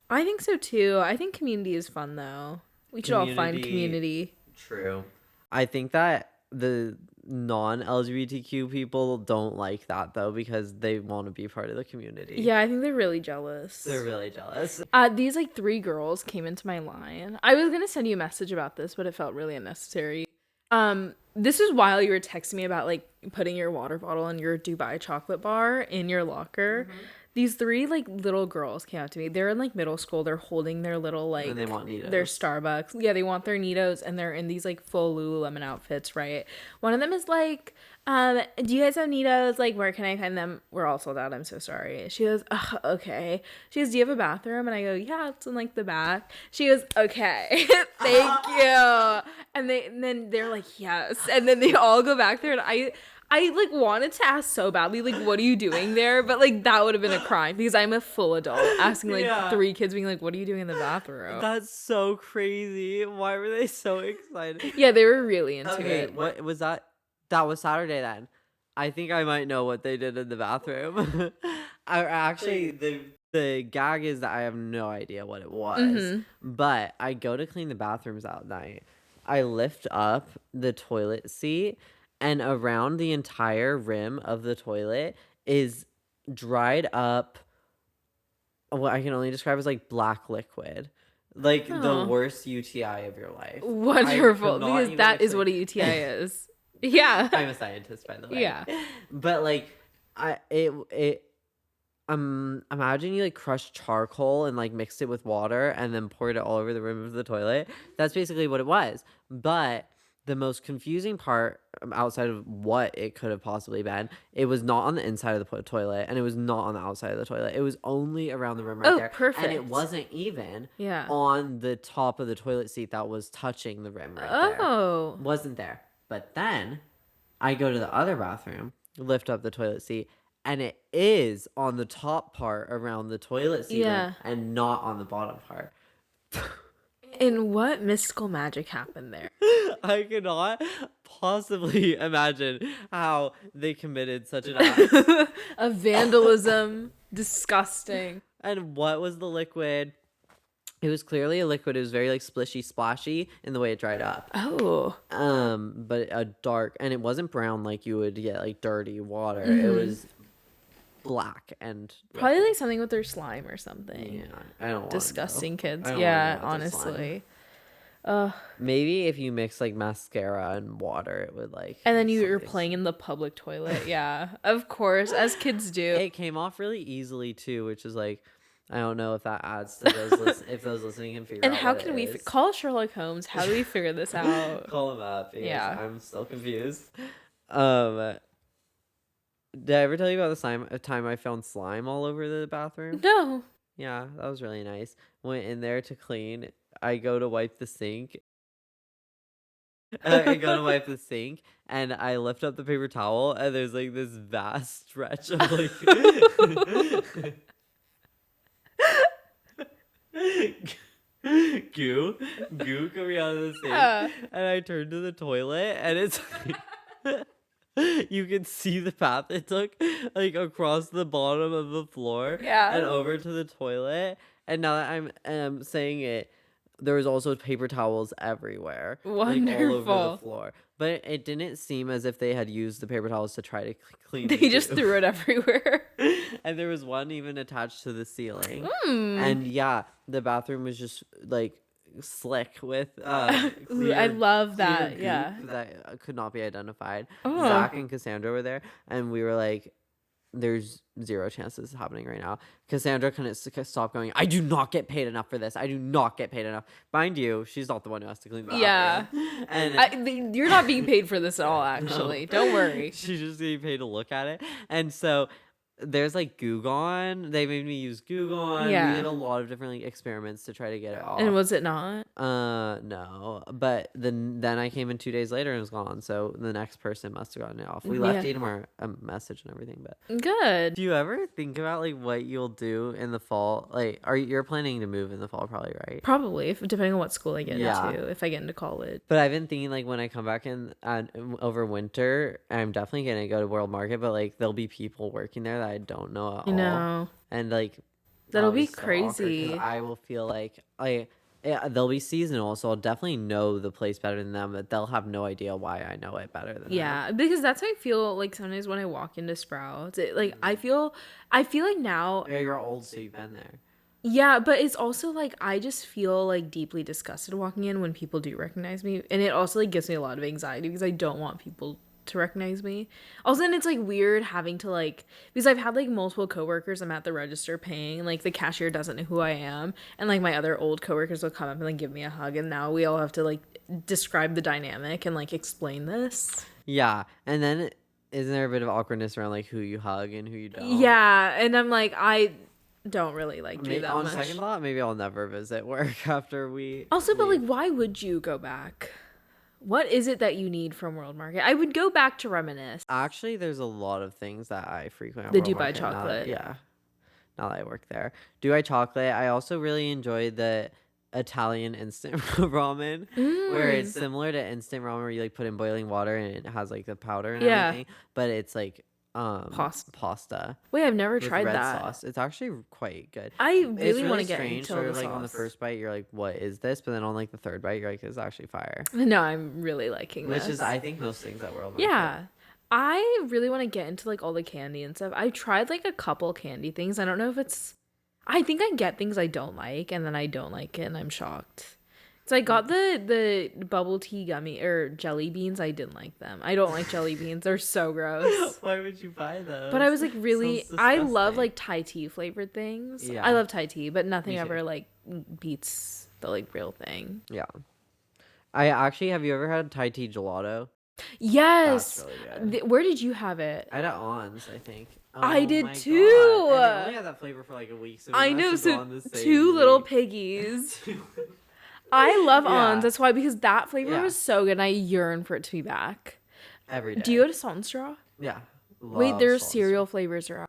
I think so too. I think community is fun though. We should all find community. True. I think that the non-LGBTQ people don't like that though because they want to be part of the community. Yeah, I think they're really jealous. They're really jealous. These like 3 girls came into my line. I was gonna send you a message about this, but it felt really unnecessary. This is while you were texting me about like putting your water bottle and your Dubai chocolate bar in your locker. Mm-hmm. These 3 like little girls came out to me. They're in like middle school. They're holding their little like, and they want Nitos. Their Starbucks. Yeah, they want their Nitos, and they're in these like full Lululemon outfits, right? One of them is like, do you guys have Nitos? Like, where can I find them? We're all sold out. I'm so sorry. She goes, okay. She goes, do you have a bathroom? And I go, yeah, it's in like the back. She goes, okay, thank you. And then they're like, yes. And then they all go back there, and I like wanted to ask so badly, like, what are you doing there? But like that would have been a crime because I'm a full adult asking like 3 kids being like, what are you doing in the bathroom? That's so crazy. Why were they so excited? Yeah, they were really into it. What was that? That was Saturday then. I think I might know what they did in the bathroom. The gag is that I have no idea what it was. Mm-hmm. But I go to clean the bathrooms that night. I lift up the toilet seat, and around the entire rim of the toilet is dried up, what I can only describe as like black liquid. Like the worst UTI of your life. Wonderful. Because that is what a UTI is. Yeah. I'm a scientist, by the way. Yeah. But like imagine you like crushed charcoal and like mixed it with water and then poured it all over the rim of the toilet. That's basically what it was. But the most confusing part, outside of what it could have possibly been, it was not on the inside of the toilet, and it was not on the outside of the toilet. It was only around the rim right there. Perfect. And it wasn't even on the top of the toilet seat that was touching the rim right there. Oh. Wasn't there. But then I go to the other bathroom, lift up the toilet seat, and it is on the top part around the toilet seat and not on the bottom part. And what mystical magic happened there? I cannot possibly imagine how they committed such an act of vandalism. Disgusting. And what was the liquid? It was clearly a liquid. It was very like splishy, splashy in the way it dried up. Oh. But a dark, and it wasn't brown like you would get like dirty water. Mm-hmm. It was black and probably like something with their slime or something. Yeah, I don't want disgusting kids. Yeah, honestly. Maybe if you mix like mascara and water, it would like. And then you're playing in the public toilet. Yeah, of course, as kids do. It came off really easily too, which is like, I don't know if that adds to those if those listening can figure out. And how can we call Sherlock Holmes? How do we figure this out? Call him up. Yeah, I'm still confused. Did I ever tell you about the time I found slime all over the bathroom? No. Yeah, that was really nice. Went in there to clean. I go to wipe the sink. And I lift up the paper towel, and there's like this vast stretch of like goo coming out of the sink. And I turned to the toilet, and it's like you can see the path it took like across the bottom of the floor and over to the toilet. And now that I'm saying it, there was also paper towels everywhere. Wonderful. Like, all over the floor. But it didn't seem as if they had used the paper towels to try to clean it. They just threw it everywhere. And there was one even attached to the ceiling. And yeah, the bathroom was just like slick with clear, I love that. Yeah, that could not be identified. Zach and Cassandra were there, and we were like, there's zero chance this is happening right now. Cassandra couldn't stop going, I do not get paid enough for this. I do not get paid enough. Mind you, she's not the one who has to clean the bathroom. And you're not being paid for this at all, actually. No. Don't worry. She's just getting paid to look at it. And so there's like Goo Gone. They made me use Goo Gone. Yeah. We did a lot of different like experiments to try to get it off. And was it not? No. But then I came in 2 days later and it was gone. So the next person must have gotten it off. We left Adamar a message and everything. But good. Do you ever think about like what you'll do in the fall? Like, you're planning to move in the fall, probably, right? Probably, depending on what school I get into. If I get into college. But I've been thinking like when I come back in over winter, I'm definitely gonna go to World Market. But like there'll be people working there that I don't know at all. No. And like that'll be crazy. I will feel like they'll be seasonal, so I'll definitely know the place better than them, but they'll have no idea why I know it better than them. Yeah, because that's how I feel like sometimes when I walk into Sprouts. I feel like now. Yeah, you're old, so you've been there. Yeah, but it's also like I just feel like deeply disgusted walking in when people do recognize me, and it also like gives me a lot of anxiety because I don't want people to recognize me. Also, then it's like weird having to like, because I've had like multiple coworkers, I'm at the register paying, like the cashier doesn't know who I am, and like my other old coworkers will come up and like give me a hug, and now we all have to like describe the dynamic and like explain this. Yeah, and then isn't there a bit of awkwardness around like who you hug and who you don't? Yeah, and I'm like, I don't really like do that on much. Second thought, maybe I'll never visit work after we also leave. But like, why would you go back? What is it that you need from World Market? I would go back to reminisce. Actually, there's a lot of things that I frequent. The Dubai chocolate. Now that I work there. Dubai chocolate. I also really enjoyed the Italian instant ramen, where it's similar to instant ramen where you like put in boiling water and it has like the powder and everything. But it's like pasta. Wait, I've never tried red that. Sauce. It's actually quite good. I really want to get into sort of the like sauce. On the first bite, you're like, "What is this?" But then on like the third bite, you're like, "It's actually fire." No, I'm really liking this. Which is, I think, most things at World Market. Yeah, I really want to get into like all the candy and stuff. I've tried like a couple candy things. I don't know if it's. I think I get things I don't like, and then I don't like it, and I'm shocked. So I got the bubble tea gummy or jelly beans. I didn't like them. I don't like jelly beans. They're so gross. Why would you buy those? But I was like, really, I love like Thai tea flavored things. Yeah. I love Thai tea, but nothing ever like beats the like real thing. Yeah. Have you ever had Thai tea gelato? Yes. That's really good. Where did you have it? I had it On's, I think. I did too. And they only had that flavor for like a week. So I know. So two little piggies. I love On's. That's why, because that flavor was so good and I yearn for it to be back. Every day. Do you go to Salt and Straw? Yeah. Wait, their cereal flavors are out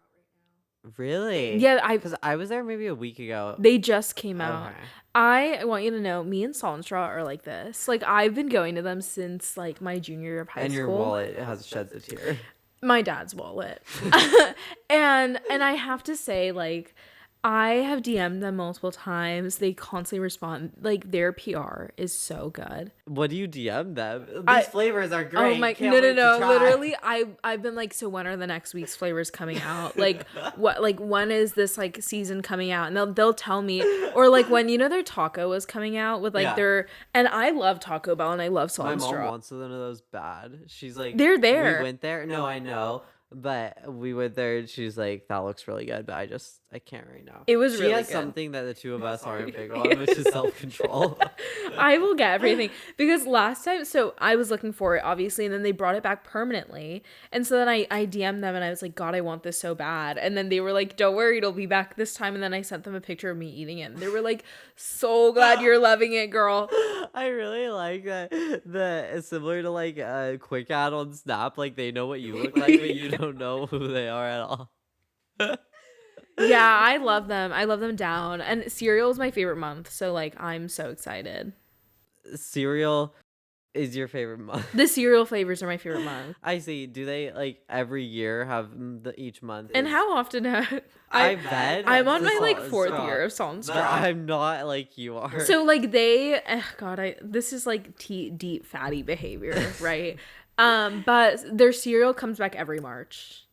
right Really? Yeah, because I was there maybe a week ago. They just came out. Okay. I want you to know, me and Salt and Straw are like this. Like, I've been going to them since like my junior year of high school. And your wallet has sheds a tear. My dad's wallet. and I have to say, like, I have DM'd them multiple times. They constantly respond. Like, their PR is so good. What do you DM them? These flavors are great. Oh my! No. Literally, I've been like, so when are the next week's flavors coming out? Like, what? Like, when is this like season coming out? And they'll tell me. Or like when their taco was coming out with like their. And I love Taco Bell and I love Salt and Straw. My mom wants one of those bad. She's like, they're there. We went there. No, I know. But we went there and she's like, that looks really good, but I can't right now. It was really good. She has something that the two of us aren't big on, which is self-control. I will get everything. Because last time, so I was looking for it, obviously, and then they brought it back permanently. And so then I DM'd them and I was like, God, I want this so bad. And then they were like, don't worry, it'll be back this time. And then I sent them a picture of me eating it. And they were like, so glad you're loving it, girl. I really like that. It's similar to like a quick ad on Snap. Like they know what you look like, but you don't know who they are at all. Yeah, I love them. I love them down. And cereal is my favorite month. So like, I'm so excited. Cereal is your favorite month? The cereal flavors are my favorite month. I see. Do they like every year have each month? And how often I bet I'm on my like fourth year of Salt and Straw. I'm not like you are. So like this is like deep fatty behavior, right? But their cereal comes back every March.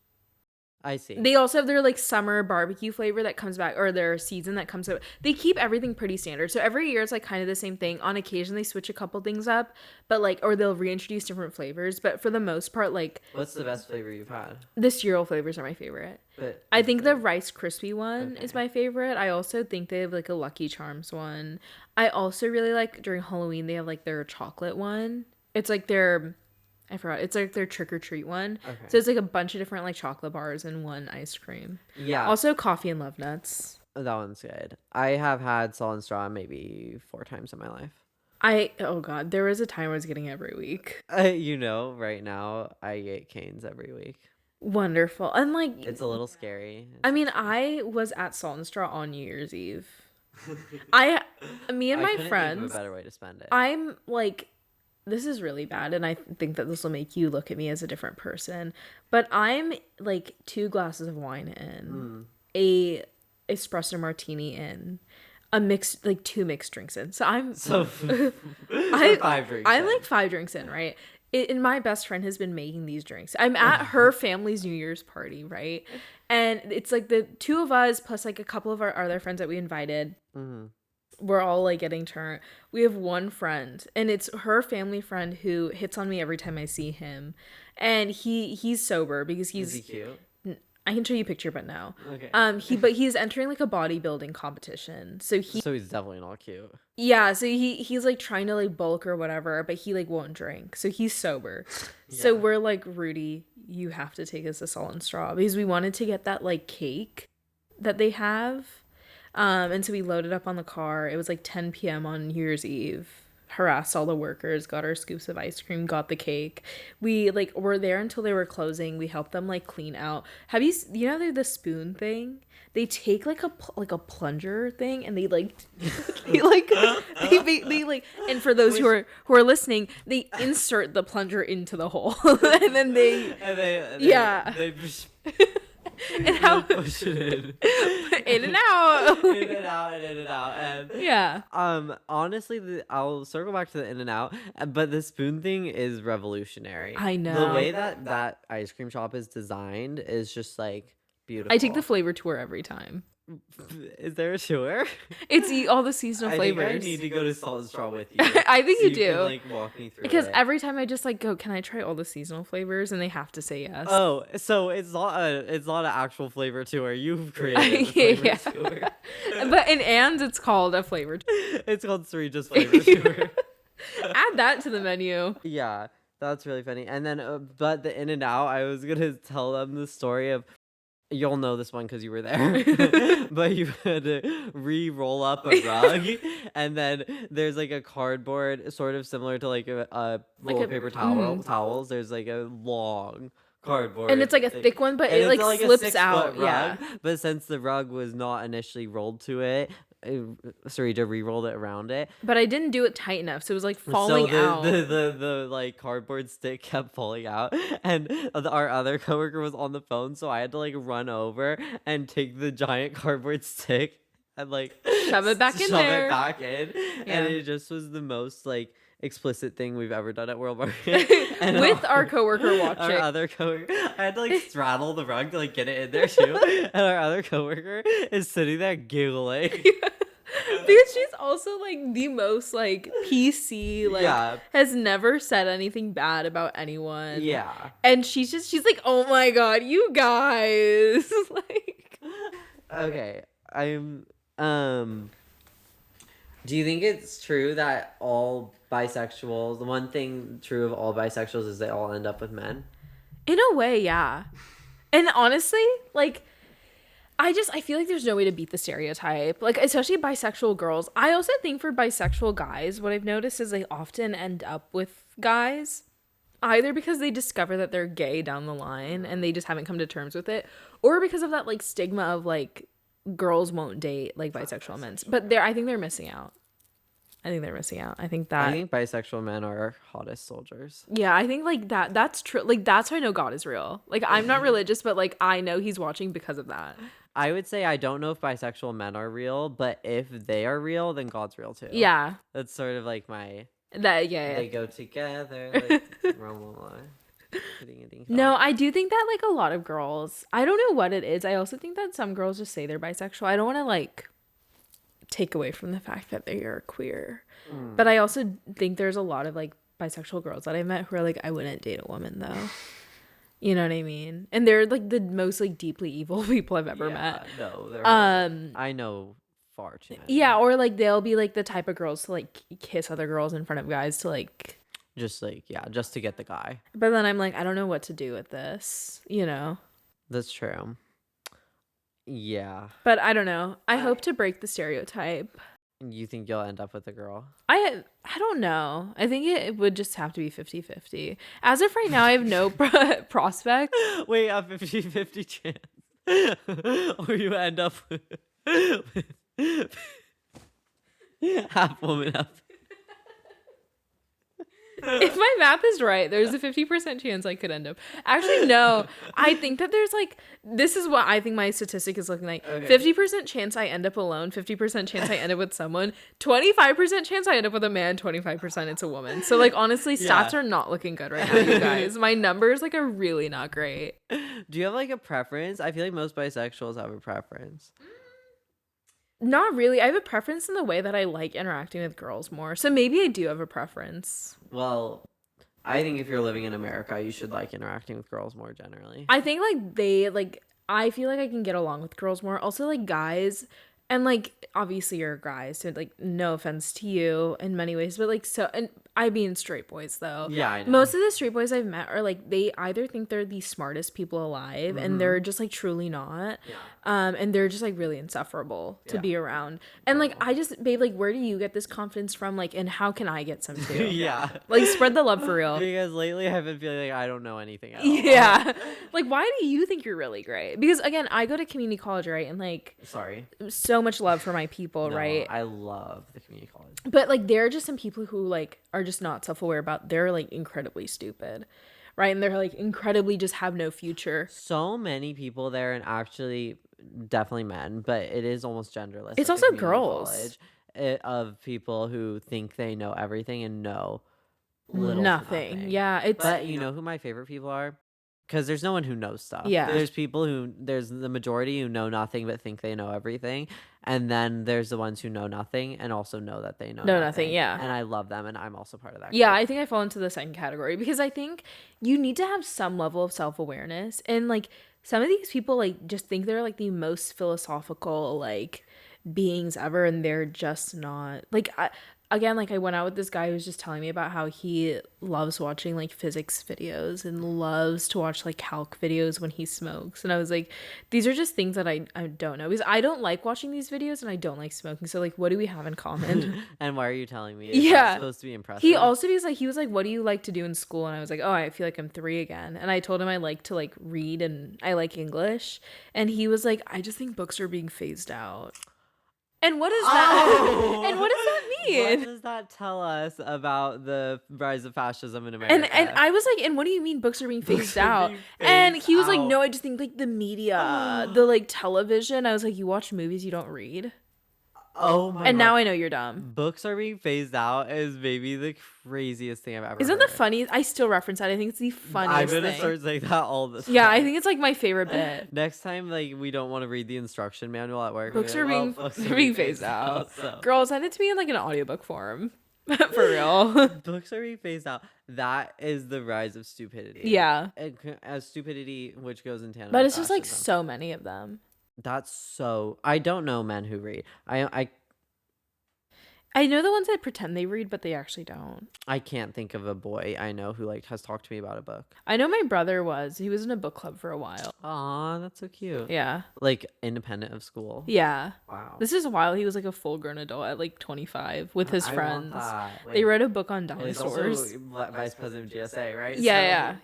I see. They also have their like summer barbecue flavor that comes back, or their season that comes out. They keep everything pretty standard. So every year it's like kind of the same thing. On occasion they switch a couple things up, but like, or they'll reintroduce different flavors. But for the most part, like, what's the best flavor you've had? The cereal flavors are my favorite. But I think the Rice Krispie one is my favorite. I also think they have like a Lucky Charms one. I also really like during Halloween they have like their chocolate one. It's like I forgot. It's like their trick or treat one. Okay. So it's like a bunch of different like chocolate bars and one ice cream. Yeah. Also coffee and love nuts. That one's good. I have had Salt and Straw maybe 4 times in my life. Oh God, there was a time I was getting every week. Right now I get Cane's every week. Wonderful. And like, it's a little scary. I mean, I was at Salt and Straw on New Year's Eve. Me and my friends. Think of a better way to spend it. I'm like, this is really bad, and I think that this will make you look at me as a different person. But I'm like 2 glasses of wine in, a espresso martini in, a mixed, like 2 mixed drinks in. So I'm 5 drinks. I'm like 5 drinks in, right? And my best friend has been making these drinks. I'm at her family's New Year's party, right? And it's like the 2 of us plus like a couple of our other friends that we invited. Mm-hmm. We're all like getting turned. We have one friend, and it's her family friend who hits on me every time I see him, and he's sober because he's. Is he cute? I can show you a picture, but no. Okay. But he's entering like a bodybuilding competition, so he's definitely not cute. Yeah, so he's like trying to like bulk or whatever, but he like won't drink, so he's sober. Yeah. So we're like, Rudy, you have to take us to Salt and Straw because we wanted to get that like cake that they have. And so we loaded up on the car. It was like 10 p.m. on New Year's Eve. Harassed all the workers, got our scoops of ice cream, got the cake. We like were there until they were closing. We helped them like clean out. Have you know the spoon thing? They take like a plunger thing and they like they like and for those who are listening, they insert the plunger into the hole and then they and how push it in and out in and out and yeah. Honestly, I'll circle back to the in and out, but the spoon thing is revolutionary. I know the way that ice cream shop is designed is just like beautiful. I take the flavor tour every time. Is there a tour? It's all the seasonal flavors. I think I need to go to Salt and Straw with you. I think you do. Can, like, walk me through because it. Every time I just like go, can I try all the seasonal flavors? And they have to say yes. Oh, so it's not an actual flavor tour. You've created a flavor tour. But in Anne's, it's called a flavor tour. It's called Sreeja's flavor tour. Add that to the menu. Yeah, that's really funny. And then, but the in and out, I was gonna tell them the story of. You'll know this one because you were there, but you had to re-roll up a rug, and then there's like a cardboard, sort of similar to like a roll of paper towels. There's like a long cardboard. And it's like a thick one, but it like slips out. Yeah. But since the rug was not initially rolled to it, Sreeja re-rolled it around it. But I didn't do it tight enough, so it was like falling out. The like cardboard stick kept falling out, and our other coworker was on the phone, so I had to like run over and take the giant cardboard stick and like shove it back in there. And it just was the most like explicit thing we've ever done at World Market. And with our coworker watching. Our other coworker, I had to like straddle the rug to like get it in there too. And our other coworker is sitting there giggling. Because she's also like the most like PC, like has never said anything bad about anyone. Yeah. And she's like, oh my god, you guys. Like, okay. Do you think it's true that all bisexuals, the one thing true of all bisexuals is they all end up with men? In a way, yeah. And honestly, like, I feel like there's no way to beat the stereotype. Like, especially bisexual girls. I also think for bisexual guys, what I've noticed is they often end up with guys. Either because they discover that they're gay down the line and they just haven't come to terms with it. Or because of that, like, stigma of, like, girls won't date, like, bisexual men. But I think they're missing out. I think bisexual men are our hottest soldiers. Yeah, I think like that's true. Like that's how I know God is real. Like I'm not religious, but like I know he's watching because of that. I would say I don't know if bisexual men are real, but if they are real, then God's real too. Yeah. That's sort of like my they go together like No, I do think that like a lot of girls, I don't know what it is. I also think that some girls just say they're bisexual. I don't want to like take away from the fact that they are queer. But I also think there's a lot of like bisexual girls that I met who are like, I wouldn't date a woman though. You know what I mean? And they're like the most like deeply evil people I've ever met. No, I know far too many. Yeah, or like they'll be like the type of girls to like kiss other girls in front of guys to like just to get the guy. But then I'm like, I don't know what to do with this, you know? That's true. Yeah. But I don't know. I hope to break the stereotype. You think you'll end up with a girl? I don't know. I think it would just have to be 50-50. As of right now, I have no prospect. Wait, a 50-50 chance. Or you end up with half woman, half. If my math is right, there's a 50% chance I could end up. Actually, no. I think that there's like, this is what I think my statistic is looking like. Okay. 50% chance I end up alone, 50% chance I end up with someone, 25% chance I end up with a man, 25% it's a woman. So like honestly, stats are not looking good right now, you guys. My numbers like are really not great. Do you have like a preference? I feel like most bisexuals have a preference. Not really. I have a preference in the way that I like interacting with girls more. So maybe I do have a preference. Well, I think if you're living in America, you should like interacting with girls more generally. I think I feel like I can get along with girls more. Also like guys, and like obviously you're guys, so like no offense to you in many ways, but like so, and I mean straight boys though. Yeah, I know. Most of the straight boys I've met are like they either think they're the smartest people alive and they're just like truly not. Yeah. And they're just like really insufferable to be around. And like I just babe, like where do you get this confidence from? Like, and how can I get some too? Yeah. Like spread the love for real. Because lately I've been feeling like I don't know anything else. Yeah. Like why do you think you're really great? Because again, I go to community college, right? And like so much love for my people, right? I love the community college. But like there are just some people who like are just not self-aware about they're like incredibly stupid. Right? And they're like incredibly just have no future. So many people there, and actually definitely men, but it is almost genderless. It's also girls. Of people who think they know everything and know nothing. Yeah. But you know who my favorite people are? Because there's no one who knows stuff. Yeah. There's the majority who know nothing but think they know everything. And then there's the ones who know nothing and also know that they know nothing. Yeah. And I love them, and I'm also part of that. Yeah, I think I fall into the second category because I think you need to have some level of self-awareness. And like some of these people like just think they're like the most philosophical like beings ever, and they're just not. Like again, like I went out with this guy who was just telling me about how he loves watching like physics videos and loves to watch like calc videos when he smokes. And I was like, these are just things that I don't know, because I don't like watching these videos and I don't like smoking. So like, what do we have in common? And why are you telling me? Yeah, supposed to be impressive. He also he was like, what do you like to do in school? And I was like, oh, I feel like I'm 3 again. And I told him I like to like read and I like English. And he was like, I just think books are being phased out. And what is that? And what does that mean? What does that tell us about the rise of fascism in America? And I was like, and what do you mean books are being phased out? And he was like, no, I just think like the media, the like television. I was like, you watch movies, you don't read. Oh my God. And now I know you're dumb. Books are being phased out is maybe the craziest thing I've ever Isn't heard. the funniest? I still reference that. I think it's the funniest thing. I'm gonna start saying that all the time. Yeah, I think it's like my favorite bit. Next time, like, we don't want to read the instruction manual at work. Books are being phased out. So. Girl, send it to me in like an audiobook form. For real. Books are being phased out. That is the rise of stupidity. Yeah. As stupidity, which goes in tandem. But it's just like so many of them. That's so. I don't know men who read. I know the ones that pretend they read, but they actually don't. I can't think of a boy I know who like has talked to me about a book. I know my brother he was in a book club for a while. Aw, that's so cute. Yeah. Like independent of school. Yeah. Wow. This is wild. He was like a full grown adult at like 25 with his friends. Wait, they read a book on dinosaurs. He's also vice president of GSA, right? Yeah.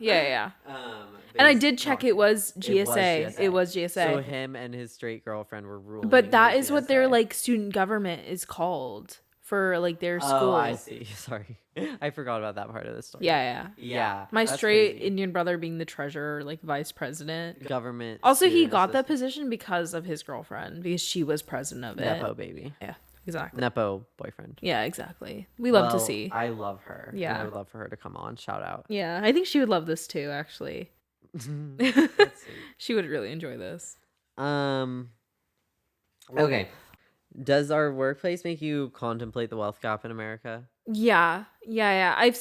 And I did check it was GSA. It was GSA. So him and his straight girlfriend were ruling. But that is what their like student government is called. For like their school. Oh, I see. Sorry, I forgot about that part of the story. Yeah. My straight crazy. Indian brother being the treasurer, like vice president. Government. Also, he got that position because of his girlfriend, because she was president of it. Nepo baby. Yeah, exactly. Nepo boyfriend. Yeah, exactly. We love to see. I love her. Yeah, I would love for her to come on. Shout out. Yeah, I think she would love this too. Actually, she would really enjoy this. Okay. Does our workplace make you contemplate the wealth gap in America? Yeah. I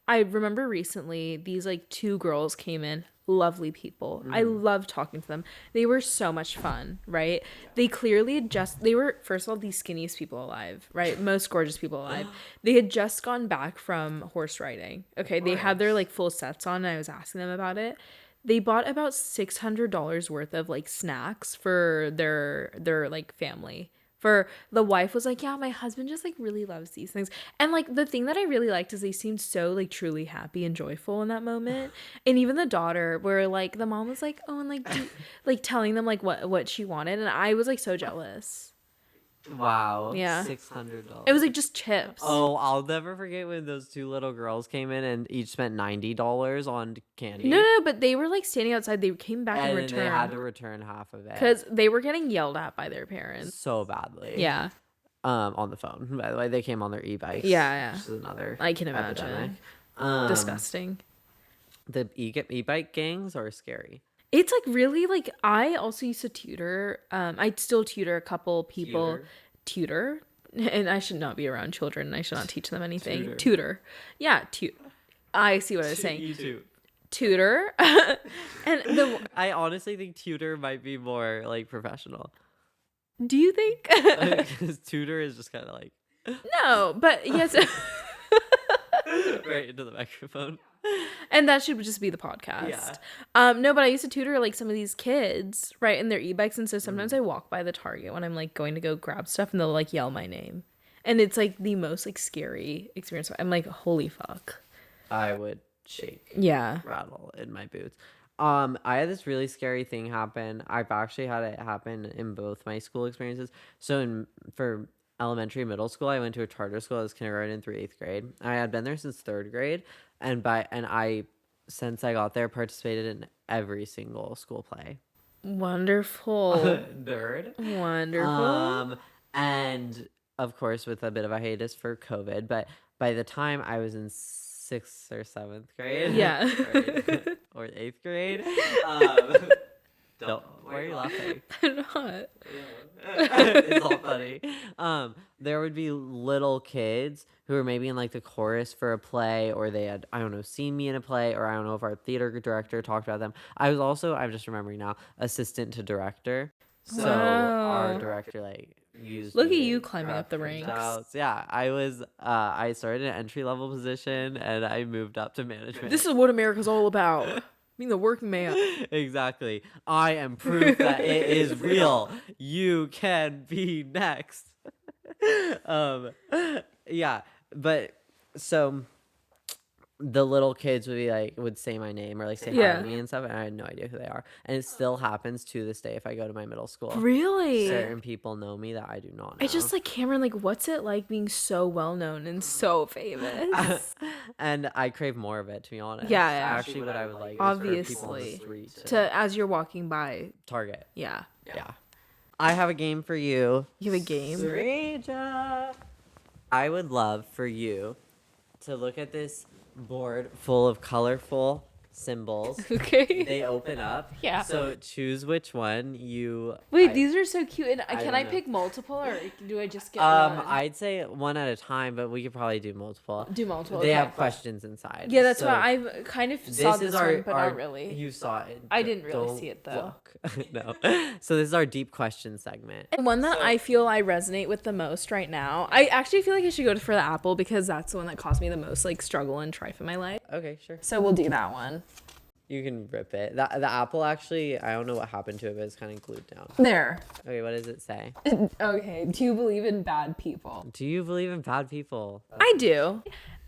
remember recently these like 2 girls came in, lovely people. I love talking to them. They were so much fun, right? They clearly they were, first of all, the skinniest people alive, right? Most gorgeous people alive. They had just gone back from horse riding. Okay. They had their like full sets on, and I was asking them about it. They bought about $600 worth of like snacks for their like family. For the wife was like, yeah, my husband just like really loves these things. And like the thing that I really liked is they seemed so like truly happy and joyful in that moment. And even the daughter, where like the mom was like, oh, and like like telling them like what she wanted, and I was like so jealous. Wow. Yeah. $600. It was like just chips. Oh, I'll never forget when those 2 little girls came in and each spent $90 on candy. No, but they were like standing outside. They came back and returned. They had to return half of it because they were getting yelled at by their parents so badly. Yeah. On the phone. By the way, they came on their e-bikes. Yeah. Which is another. I can imagine. Disgusting. The e-bike gangs are scary. It's like really like, I also used to tutor. I still tutor a couple people. Tutor. And I should not be around children. I should not teach them anything. Tutor. Yeah. I see what I was saying. You too. Tutor. I honestly think tutor might be more like professional. Do you think? Because tutor is just kind of like. No, but yes. Right into the microphone. And that should just be the podcast. Yeah. No, but I used to tutor like some of these kids, right, in their e-bikes, and so sometimes I walk by the Target when I'm like going to go grab stuff, and they'll like yell my name, and it's like the most like scary experience. I'm like, holy fuck. I would shake. Yeah. Rattle in my boots. I had this really scary thing happen. I've actually had it happen in both my school experiences. So for elementary and middle school, I went to a charter school. I was kindergarten through 8th grade. I had been there since 3rd grade, and I since I got there participated in every single school play. Wonderful. Nerd. Wonderful. And of course with a bit of a hiatus for COVID, but by the time I was in 6th or 7th grade, yeah, or 8th grade, why are you laughing? I'm not. It's all funny. There would be little kids who were maybe in like the chorus for a play, or they had, I don't know, seen me in a play, or I don't know if our theater director talked about them. I was also, I'm just remembering now, assistant to director. So our director like used Look at me you climbing up the ranks. Yeah, I started an entry-level position and I moved up to management. This is what America's all about. Being the working man. Exactly. I am proof that it is real. You can be next. Yeah, but so the little kids would say my name or like say hi to me and stuff, and I had no idea who they are. And it still happens to this day if I go to my middle school. Really? Certain people know me that I do not know. I just Cameron, what's it like being so well known and so famous? And I crave more of it, to be honest. Yeah. Actually, what I would like obviously is for people on the street to as you're walking by. Target. Yeah. I have a game for you. You have a game? Sreeja. I would love for you to look at this board full of colorful symbols. Okay. They open up. Yeah. So choose which one you... Wait, these are so cute. And can I pick multiple or do I just get one? I'd say one at a time, but we could probably do multiple. They have questions inside. Yeah, that's why I've kind of saw this one, but not really. You saw it. I didn't really see it, though. No. So this is our deep question segment. And one that I feel I resonate with the most right now, I actually feel like I should go for the apple because that's the one that caused me the most struggle and strife in my life. Okay, sure. So we'll do that one. You can rip it. The apple actually, I don't know what happened to it, but it's kind of glued down. There. Okay, what does it say? Okay, do you believe in bad people? Do you believe in bad people? I do.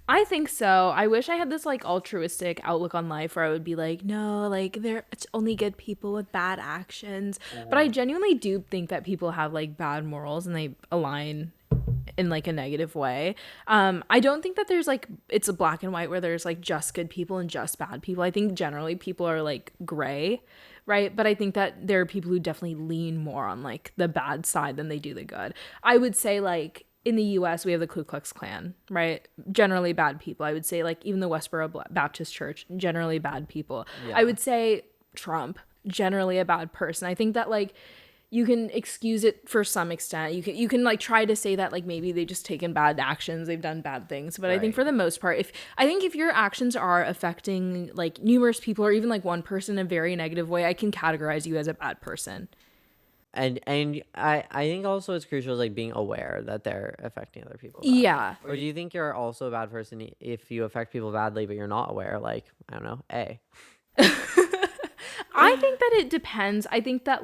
I think so. I wish I had this altruistic outlook on life where I would be no, it's only good people with bad actions. But I genuinely do think that people have bad morals and they align in a negative way. I don't think that there's it's a black and white where there's just good people and just bad people. I think generally people are gray, right? But I think that there are people who definitely lean more on the bad side than they do the good. I would say in the US we have the Ku Klux Klan, right? Generally bad people. I would say even the Westboro Baptist Church, generally bad people. Yeah. I would say Trump, generally a bad person. I think that you can excuse it for some extent. You can try to say that maybe they just taken bad actions, they've done bad things. But right. I think for the most part, if your actions are affecting numerous people or even one person in a very negative way, I can categorize you as a bad person. And I think also it's crucial being aware that they're affecting other people. Yeah. Or do you think you're also a bad person if you affect people badly but you're not aware? I don't know, A. I think that it depends. I think that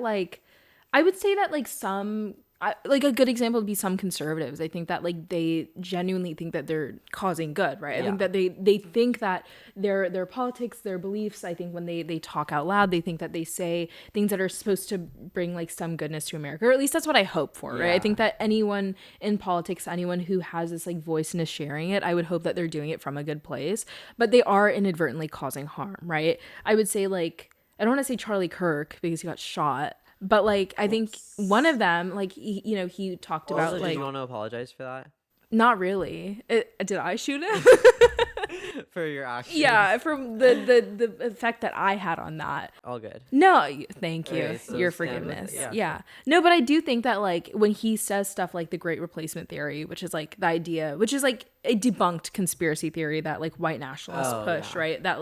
I would say that some a good example would be some conservatives. I think that they genuinely think that they're causing good, right? I think that they think that their politics, their beliefs, I think when they talk out loud, they think that they say things that are supposed to bring some goodness to America, or at least that's what I hope for, right? I think that anyone in politics, anyone who has this voice and is sharing it, I would hope that they're doing it from a good place, but they are inadvertently causing harm, right? I would say I don't want to say Charlie Kirk because he got shot. But I think one of them, he talked about do you want to apologize for that? Not really. Did I shoot him? For your actions. Yeah, from the effect that I had on that. All good. No, thank you. Okay, so your forgiveness. Yeah. No, but I do think that when he says stuff like the Great Replacement Theory, which is the idea, which is a debunked conspiracy theory that white nationalists push, right? That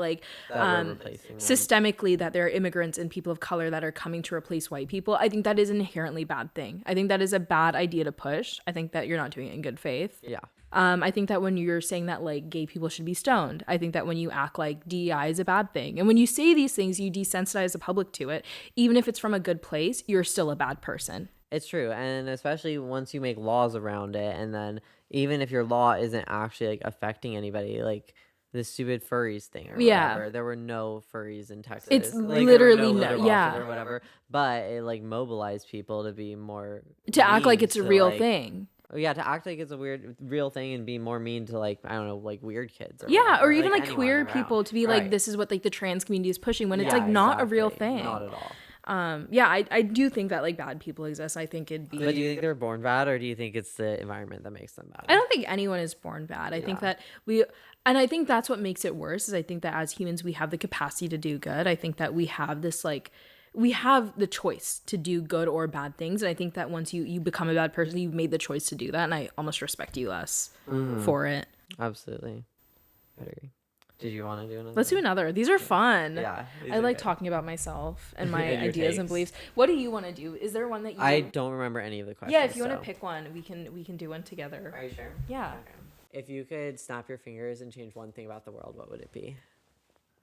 systemically that there are immigrants and people of color that are coming to replace white people. I think that is an inherently bad thing. I think that is a bad idea to push. I think that you're not doing it in good faith. Yeah. I think that when you're saying that gay people should be stoned, I think that when you act like DEI is a bad thing, and when you say these things, you desensitize the public to it. Even if it's from a good place, you're still a bad person. It's true, and especially once you make laws around it, and then even if your law isn't actually affecting anybody, the stupid furries thing or whatever. There were no furries in Texas. It's literally no, or whatever. But it mobilized people to be more to act like it's a real thing. Yeah, to act like it's a real thing and be more mean to I don't know, weird kids. Or whatever. Or even queer around. people to be this is what the trans community is pushing when it's not a real thing. Not at all. I do think that bad people exist. I think it'd be. But do you think they're born bad, or do you think it's the environment that makes them bad? I don't think anyone is born bad. I think that and I think that's what makes it worse. Is I think that as humans we have the capacity to do good. I think that we have this we have the choice to do good or bad things, and I think that once you become a bad person, you've made the choice to do that, and I almost respect you less for it. Absolutely, I agree. Did you want to do another? Let's do another. These are fun. Yeah. I like talking about myself and my and ideas and beliefs. What do you want to do? Is there one that you I don't remember any of the questions. Yeah, if you want to pick one, we can do one together. Are you sure? Yeah. Okay. If you could snap your fingers and change one thing about the world, what would it be?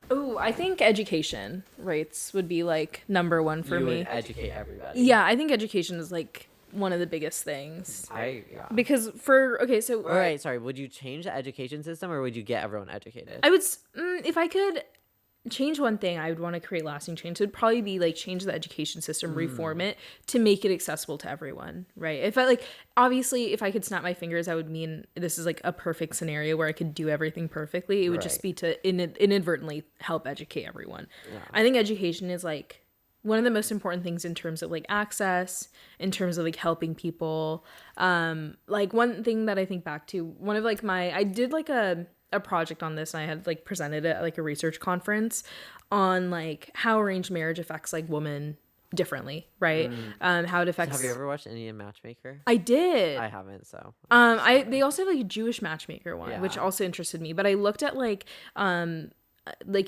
Oh, I think education rates would be like number one for me. You would educate everybody. Yeah, I think education is like one of the biggest things. Yeah. Because so all right, sorry, would you change the education system or would you get everyone educated? I would if I could change one thing, I would want to create lasting change. It would probably be like change the education system, reform it to make it accessible to everyone, right? If I like, obviously, if I could snap my fingers, I would mean this is like a perfect scenario where I could do everything perfectly. It would just be to inadvertently help educate everyone. Yeah. I think education is like one of the most important things in terms of like access, in terms of like helping people. Like one thing that I think back to, one of like I did like a project on this, and I had like presented it at like a research conference on like how arranged marriage affects like women differently, right? How it affects. Have you ever watched Indian Matchmaker? I did. I haven't, so. They also have like a Jewish matchmaker one, which also interested me. But I looked at like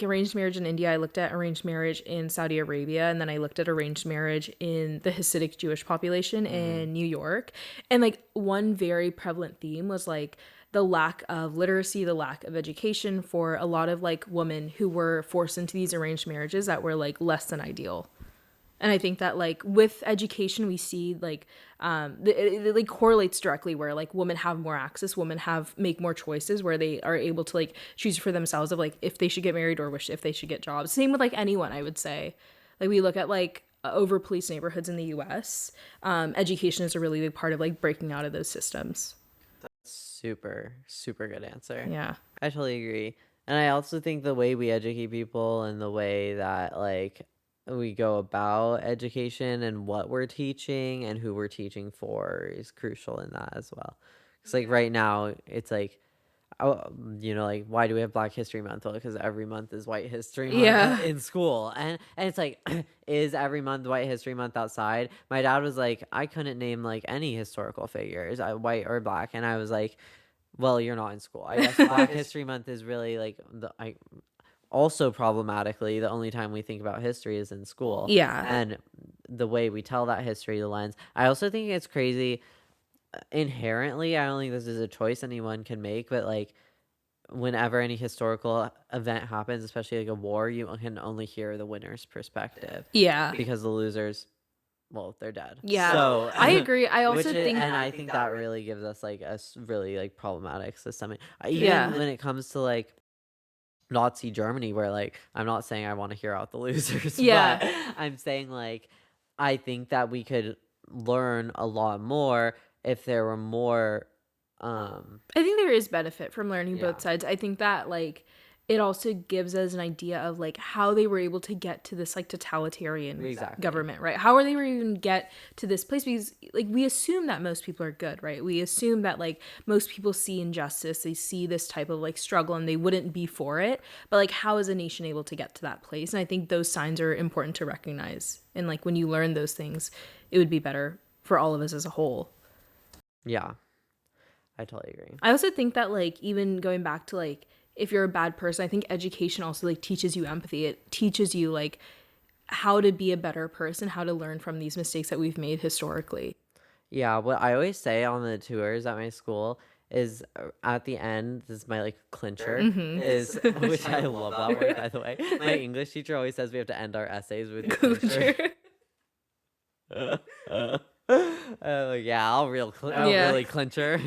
arranged marriage in India. I looked at arranged marriage in Saudi Arabia, and then I looked at arranged marriage in the Hasidic Jewish population in New York. And like one very prevalent theme was like the lack of literacy, the lack of education for a lot of like women who were forced into these arranged marriages that were like less than ideal. And I think that like with education, we see like it like correlates directly where like women have more access, women make more choices where they are able to like choose for themselves of like if they should get married or if they should get jobs. Same with like anyone, I would say. Like we look at like over policed neighborhoods in the U.S. Education is a really big part of like breaking out of those systems. Super good answer. Yeah, I totally agree. And I also think the way we educate people and the way that like we go about education and what we're teaching and who we're teaching for is crucial in that as well. Because like right now it's like, like why do we have Black History Month? Well, because every month is White History Month in school, and it's like, is every month White History Month outside? My dad was like, I couldn't name like any historical figures, white or Black, and I was like, well, you're not in school. I guess Black History Month is really like also problematically the only time we think about history is in school. Yeah, and the way we tell that history, the lens. I also think it's crazy. Inherently, I don't think this is a choice anyone can make, but like whenever any historical event happens, especially like a war, you can only hear the winner's perspective. Yeah. Because the losers, well, they're dead. Yeah. So I agree. I also think and I think that really gives us like a really like problematic system. Even when it comes to like Nazi Germany, where like I'm not saying I want to hear out the losers, but I'm saying like I think that we could learn a lot more if there were more I think there is benefit from learning both sides. I think that like it also gives us an idea of like how they were able to get to this like totalitarian government, right? How are they even get to this place? Because like we assume that most people are good, right? We assume that like most people see injustice, they see this type of like struggle and they wouldn't be for it. But like how is a nation able to get to that place? And I think those signs are important to recognize. And like when you learn those things, it would be better for all of us as a whole. Yeah. I totally agree. I also think that like even going back to like if you're a bad person, I think education also like teaches you empathy. It teaches you like how to be a better person, how to learn from these mistakes that we've made historically. Yeah, what I always say on the tours at my school is at the end, this is my like clincher, is which I love that word by the way. My English teacher always says we have to end our essays with clincher. Yeah, I'll really clincher.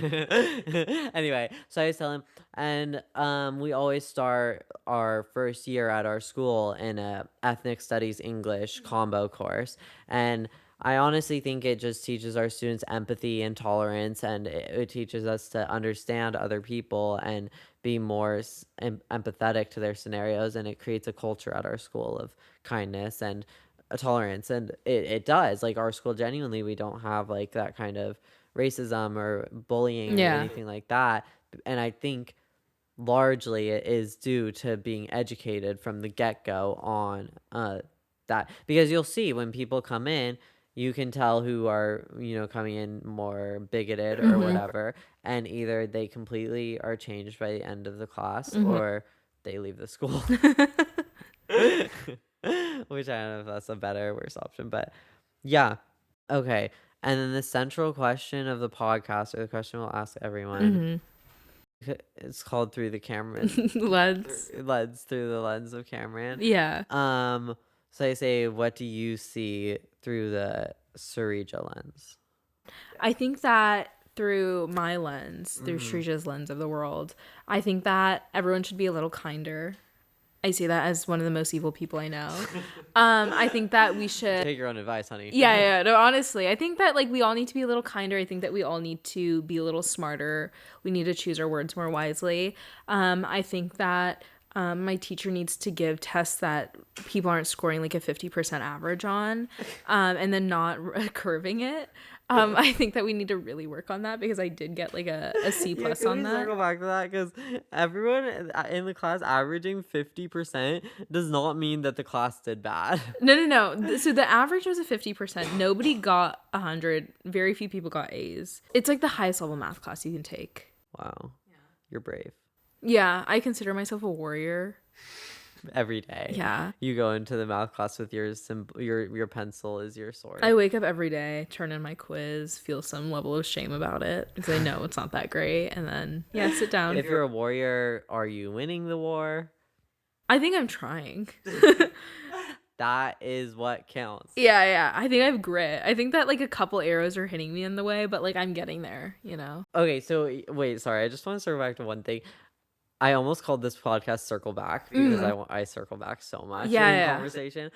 Anyway, so I was telling him, and we always start our first year at our school in a ethnic studies English combo course, and I honestly think it just teaches our students empathy and tolerance, and it teaches us to understand other people and be more empathetic to their scenarios, and it creates a culture at our school of kindness and a tolerance. And it does, like our school, genuinely, we don't have like that kind of racism or bullying or anything like that. And I think largely it is due to being educated from the get-go on that, because you'll see when people come in, you can tell who are coming in more bigoted or whatever, and either they completely are changed by the end of the class or they leave the school. Which I don't know if that's a better or worse option, but yeah. Okay. And then the central question of the podcast, or the question we'll ask everyone, it's called Through the Camera lens. Through the lens of Cameron. Yeah. So I say, what do you see through the Sreeja lens? I think that through my lens, through Sreeja's lens of the world, I think that everyone should be a little kinder. I say that as one of the most evil people I know. I think that we should take your own advice, honey. Yeah. No, honestly, I think that like we all need to be a little kinder. I think that we all need to be a little smarter. We need to choose our words more wisely. I think that my teacher needs to give tests that people aren't scoring like a 50% average on, and then not curving it. I think that we need to really work on that because I did get like a C+ on that. Circle back to that because everyone in the class averaging 50% does not mean that the class did bad. No. So the average was a 50%. Nobody got 100. Very few people got A's. It's like the highest level math class you can take. Wow. Yeah. You're brave. Yeah, I consider myself a warrior. Every day. Yeah. You go into the math class with your pencil is your sword. I wake up every day, turn in my quiz, feel some level of shame about it because I know it's not that great, and then sit down. If you're a warrior, are you winning the war? I think I'm trying. That is what counts. Yeah. I think I have grit. I think that like a couple arrows are hitting me in the way, but like I'm getting there, you know? Okay, so wait, sorry. I just want to circle back to one thing. I almost called this podcast Circle Back because I circle back so much in conversation.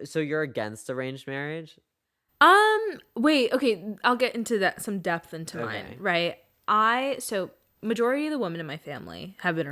So you're against arranged marriage? Wait, okay, I'll get into that, some depth into mine, right? So majority of the women in my family have been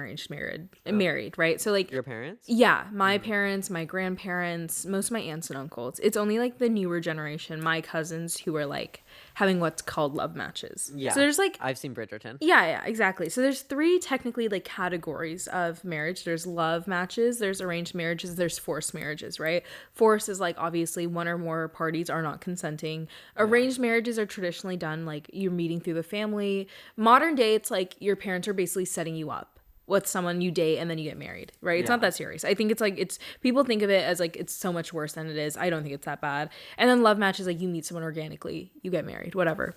married, right? So like your parents? Yeah, my parents, my grandparents, most of my aunts and uncles. It's only like the newer generation, my cousins, who are like having what's called love matches. Yeah. So there's like I've seen Bridgerton. Yeah, exactly. So there's 3 technically like categories of marriage. There's love matches, there's arranged marriages, there's forced marriages, right? Forced is like obviously one or more parties are not consenting. Arranged marriages are traditionally done like you're meeting through the family. Modern day, it's like your parents are basically setting you up with someone you date and then you get married, right? It's not that serious. I think it's people think of it as like it's so much worse than it is. I don't think it's that bad. And then love matches, like you meet someone organically, you get married, whatever.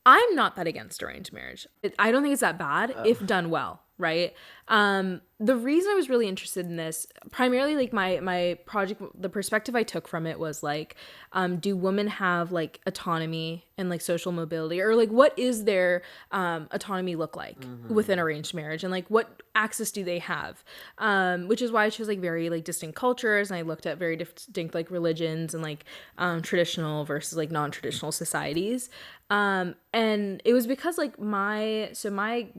I'm not that against arranged marriage. I don't think it's that bad if done well, right? The reason I was really interested in this, primarily like my project, the perspective I took from it was like, do women have like autonomy and like social mobility, or like what is their autonomy look like within arranged marriage, and like what access do they have? Which is why I chose like very like distinct cultures, and I looked at very distinct like religions and like traditional versus like non-traditional societies. And it was because like my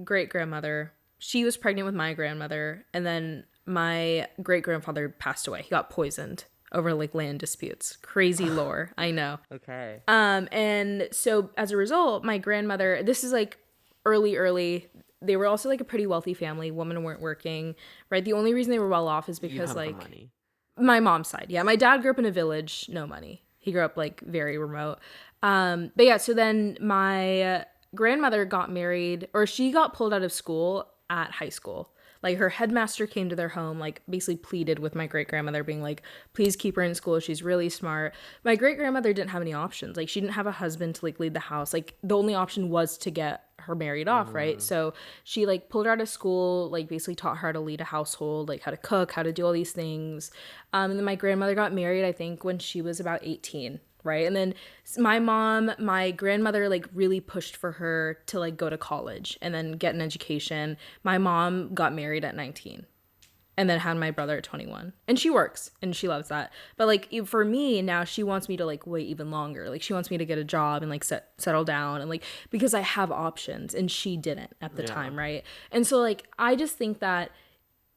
great grandmother, she was pregnant with my grandmother, and then my great grandfather passed away. He got poisoned over like land disputes. Crazy lore, I know. Okay. And so as a result, my grandmother, this is like early. They were also like a pretty wealthy family. Women weren't working, right? The only reason they were well off is because like money. My mom's side. Yeah, my dad grew up in a village, no money. He grew up like very remote. But yeah, so then my grandmother got married, or she got pulled out of school at high school. Like her headmaster came to their home, like basically pleaded with my great grandmother, being like, please keep her in school, she's really smart. My great grandmother didn't have any options. Like she didn't have a husband to like lead the house. Like the only option was to get her married off, right? So she like pulled her out of school, like basically taught her how to lead a household, like how to cook, how to do all these things. And then my grandmother got married, I think when she was about 18. Right. And then my grandmother like really pushed for her to like go to college and then get an education. My mom got married at 19 and then had my brother at 21, and she works and she loves that. But like for me now, she wants me to like wait even longer. Like she wants me to get a job and like settle down, and like because I have options and she didn't at the time. Right. And so like I just think that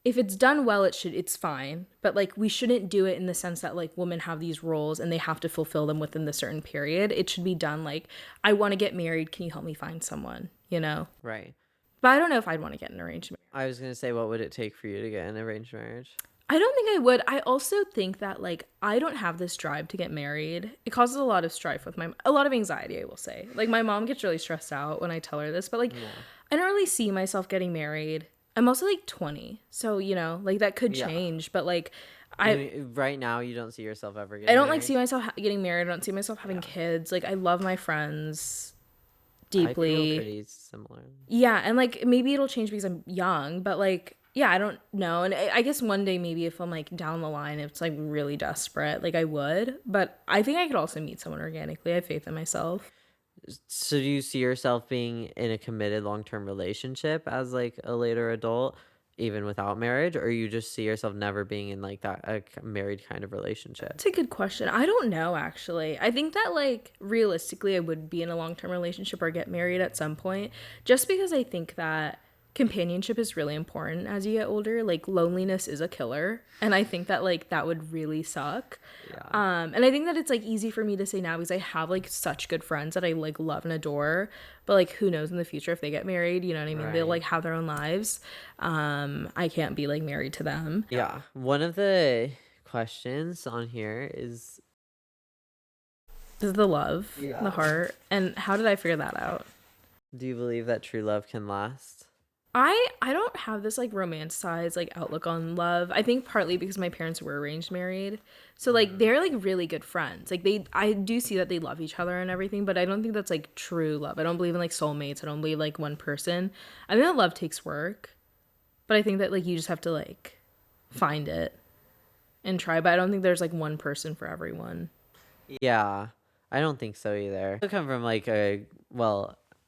if it's done well, it's fine. But like we shouldn't do it in the sense that like women have these roles and they have to fulfill them within the certain period. It should be done like, I want to get married. Can you help me find someone? You know? Right. But I don't know if I'd want to get an arranged marriage. I was going to say, what would it take for you to get an arranged marriage? I don't think I would. I also think that like I don't have this drive to get married. It causes a lot of strife with a lot of anxiety, I will say. Like my mom gets really stressed out when I tell her this, but like I don't really see myself getting married. I'm also like 20, so you know, like that could change, but like I mean, right now you don't see yourself ever getting I don't married? like see myself getting married. I don't see myself having kids. Like I love my friends deeply. I feel pretty similar. Yeah, and like maybe it'll change because I'm young, but like yeah, I don't know. And I guess one day maybe if I'm like down the line, if it's like really desperate, like I would. But I think I could also meet someone organically. I have faith in myself. So do you see yourself being in a committed long-term relationship as like a later adult, even without marriage, or you just see yourself never being in like that a married kind of relationship? That's a good question. I don't know actually. I think that like realistically I would be in a long-term relationship or get married at some point, just because I think that companionship is really important as you get older. Like loneliness is a killer, and I think that like that would really suck. And I think that it's like easy for me to say now because I have like such good friends that I like love and adore, but like who knows in the future if they get married, you know what I mean? Right. They'll like have their own lives. I can't be like married to them. Yeah. One of the questions on here is the love, the heart, and how did I figure that out? Do you believe that true love can last? I don't have this like romanticized like outlook on love. I think partly because my parents were arranged married. So like they're like really good friends. Like I do see that they love each other and everything, but I don't think that's like true love. I don't believe in like soulmates. I don't believe like one person. I think that love takes work. But I think that like you just have to like find it and try, but I don't think there's like one person for everyone. Yeah. I don't think so either. I come from like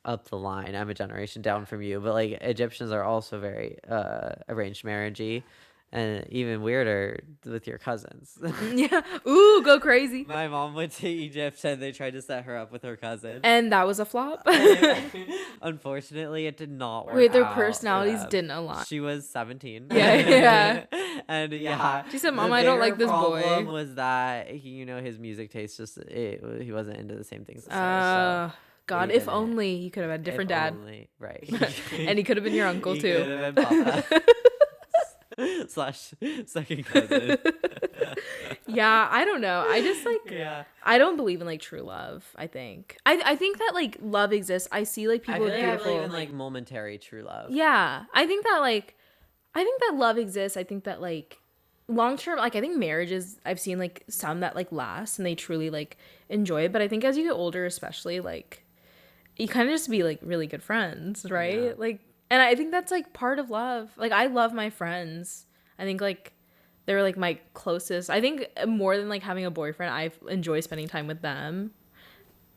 up the line. I'm a generation down from you, but like Egyptians are also very arranged marriagey, and even weirder with your cousins. Yeah. Ooh, go crazy. My mom went to Egypt and they tried to set her up with her cousin. And that was a flop? Unfortunately, it did not work. Wait, their personalities didn't align. She was 17. Yeah. And yeah. She said, Mom, I don't like this boy. The problem was that his music taste he wasn't into the same things as her. So. God, if only you could have had a different dad. Only, right. And he could have been your uncle too. Could have been Papa. / second cousin. Yeah, I don't know. I just like I don't believe in like true love. I think I think that like love exists. I see like people with beautiful. I believe in like momentary true love. Yeah, I think that love exists. I think that like long term, like I think marriages, I've seen like some that like last and they truly like enjoy it. But I think as you get older, especially like you kind of just be like really good friends, right? Yeah. Like, and I think that's like part of love. Like I love my friends. I think like they're like my closest. I think more than like having a boyfriend, I enjoy spending time with them.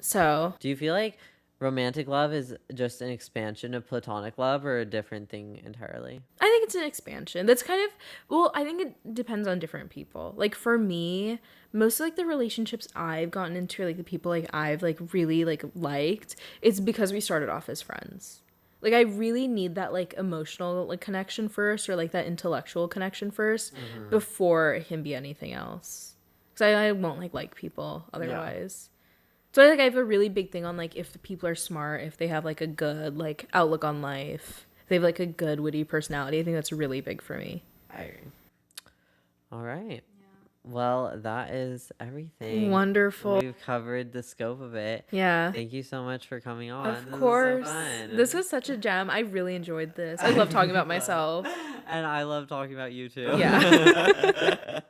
So do you feel like romantic love is just an expansion of platonic love or a different thing entirely? I think it's an expansion. That's kind of, well, I think it depends on different people. Like for me, most of like the relationships I've gotten into, like the people like I've like really like liked, it's because we started off as friends. Like I really need that like emotional like connection first, or like that intellectual connection first, before it can be anything else. Because I won't like people otherwise. Yeah. So I have a really big thing on like if the people are smart, if they have like a good like outlook on life, if they have like a good witty personality. I think that's really big for me. I agree. All right. Well, that is everything. Wonderful. We've covered the scope of it. Yeah. Thank you so much for coming on. Of course. This was such a gem. I really enjoyed this. I love talking about myself. And I love talking about you too. Yeah.